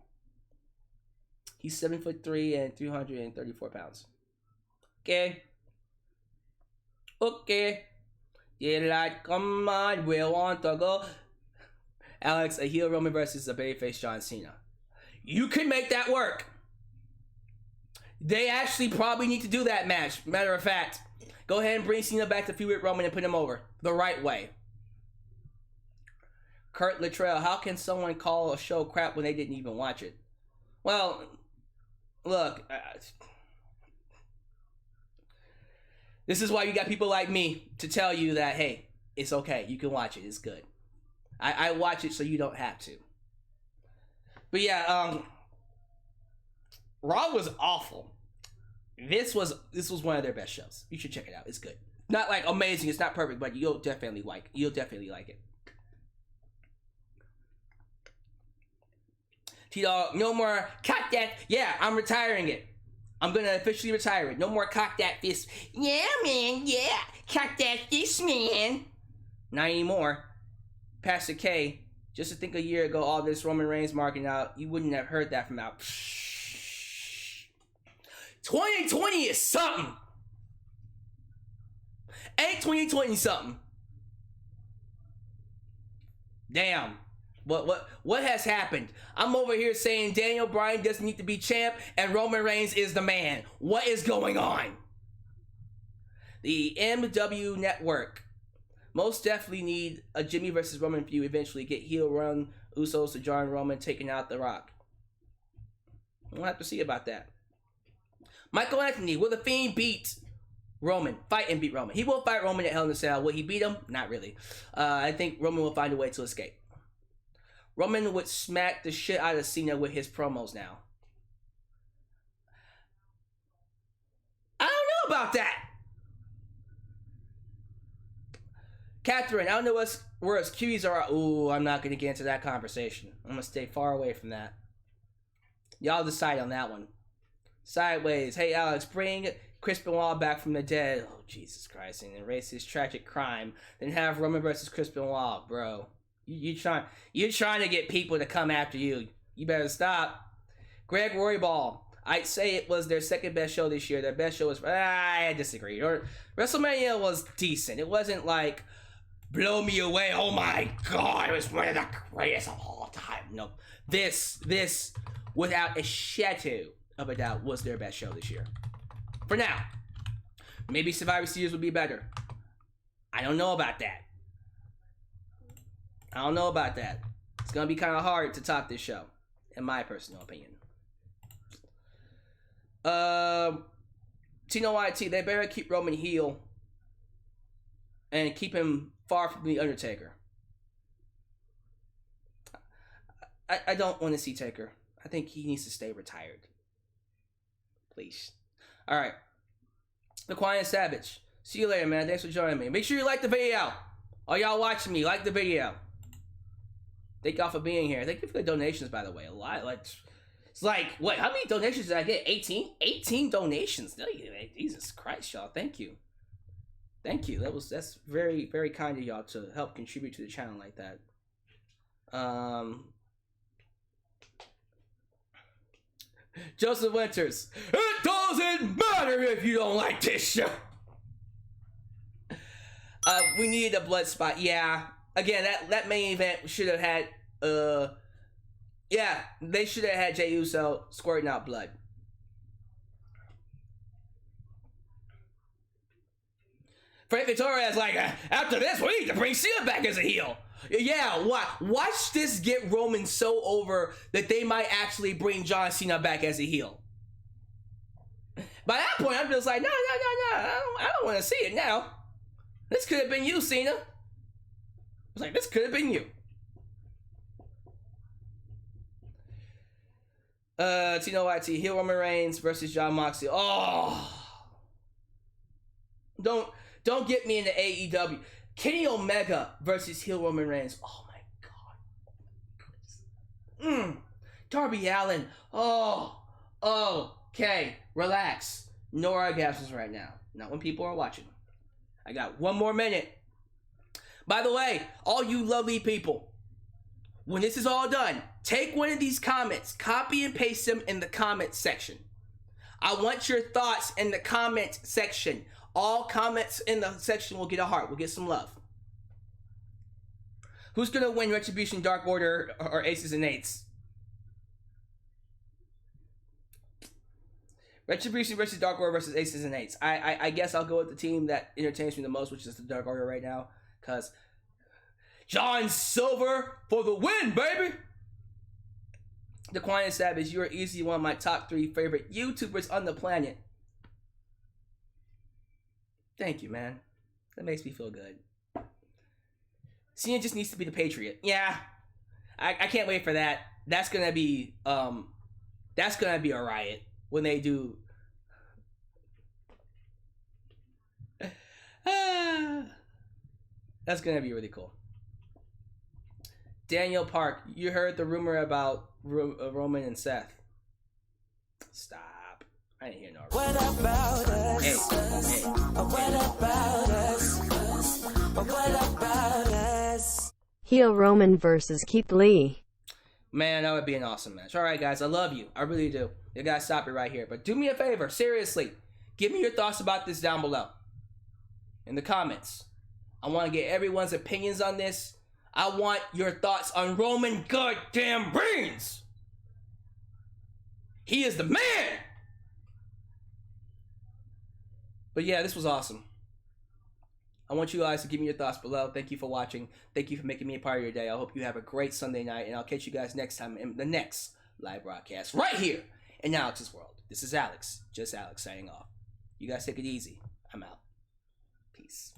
Speaker 1: He's 7'3" and 334 pounds. Okay. Yeah, like, come on, we want to go. Alex, a heel Roman versus a babyface John Cena. You can make that work. They actually probably need to do that match. Matter of fact, go ahead and bring Cena back to feud with Roman and put him over the right way. Kurt Luttrell, how can someone call a show crap when they didn't even watch it? Well, look, this is why you got people like me to tell you that, hey, it's okay. You can watch it. It's good. I watch it so you don't have to. But yeah, Raw was awful. This was one of their best shows. You should check it out. It's good. Not like amazing, it's not perfect, but you'll definitely like it. T-Dog, no more cock that. Yeah, I'm retiring it. I'm gonna officially retire it. No more cock that fist. Yeah, man, yeah. Cock that fist, man. Not anymore. Pastor K, just to think a year ago, all this Roman Reigns marking out, you wouldn't have heard that from out. 2020 is something. Ain't 2020 something? Damn. What has happened? I'm over here saying Daniel Bryan doesn't need to be champ and Roman Reigns is the man. What is going on? The MW Network most definitely need a Jimmy versus Roman feud eventually. Get heel run Usos to John Roman taking out The Rock. We'll have to see about that. Michael Anthony, will The Fiend beat Roman? Fight and beat Roman. He will fight Roman at Hell in a Cell. Will he beat him? Not really. I think Roman will find a way to escape. Roman would smack the shit out of Cena with his promos now. I don't know about that. Catherine, I don't know where his cues are. Ooh, I'm not going to get into that conversation. I'm going to stay far away from that. Y'all decide on that one. Sideways. Hey, Alyx, bring Chris Benoit back from the dead. Oh, Jesus Christ. And erase his tragic crime. Then have Roman versus Chris Benoit, bro. You're trying to get people to come after you. You better stop. Greg Roybal. I'd say it was their second best show this year. Their best show was... I disagree. Or WrestleMania was decent. It wasn't like... blow me away. Oh my God. It was one of the greatest of all time. No. This, without a shadow of a doubt, was their best show this year. For now. Maybe Survivor Series will be better. I don't know about that. It's going to be kind of hard to top this show, in my personal opinion. Tino YT, they better keep Roman heel and keep him far from the Undertaker. I don't want to see Taker. I think he needs to stay retired. Please. Alright. The Quiet Savage. See you later, man. Thanks for joining me. Make sure you like the video. All y'all watching me, like the video. Thank y'all for being here. Thank you for the donations, by the way. A lot. It's like, what? How many donations did I get? 18? 18 donations. Jesus Christ, y'all. Thank you. Thank you. That's very, very kind of y'all to help contribute to the channel like that. Joseph Winters. It doesn't matter if you don't like this show. We needed a blood spot. Yeah. Again, that main event should have had, yeah, they should have had Jey Uso squirting out blood. Frank Victoria is like, after this, we need to bring Cena back as a heel. Yeah, watch this get Roman so over that they might actually bring John Cena back as a heel. By that point, I'm just like, no, I don't want to see it now. This could have been you, Cena. I was like, this could have been you. Tino YT, heel Roman Reigns versus Jon Moxley. Oh, don't get me into AEW. Kenny Omega versus heel Roman Reigns. Oh my God. Darby Allin. Oh, okay. Relax. No orgasms right now. Not when people are watching. I got one more minute. By the way, all you lovely people, when this is all done, take one of these comments, copy and paste them in the comment section. I want your thoughts in the comment section. All comments in the section will get a heart. We'll get some love. Who's going to win Retribution, Dark Order, or Aces and Eights? Retribution versus Dark Order versus Aces and Eights. I guess I'll go with the team that entertains me the most, which is the Dark Order right now. Because John Silver for the win, baby! The Quiet Savage, you're easily one of my top 3 favorite YouTubers on the planet. Thank you, man. That makes me feel good. Cena just needs to be the Patriot. Yeah. I can't wait for that. That's gonna be a riot when they do. That's gonna be really cool. Daniel Park, you heard the rumor about Roman and Seth. Stop. I ain't hear no rumor.
Speaker 4: What about us?
Speaker 1: Hey.
Speaker 4: What about us? What about us?
Speaker 2: Heel Roman versus Keith Lee.
Speaker 1: Man, that would be an awesome match. All right, guys, I love you. I really do. You guys stop it right here. But do me a favor, seriously. Give me your thoughts about this down below in the comments. I want to get everyone's opinions on this. I want your thoughts on Roman goddamn Reigns. He is the man. But yeah, this was awesome. I want you guys to give me your thoughts below. Thank you for watching. Thank you for making me a part of your day. I hope you have a great Sunday night, and I'll catch you guys next time in the next live broadcast right here in Alyx's World. This is Alyx, just Alyx signing off. You guys take it easy. I'm out. Peace.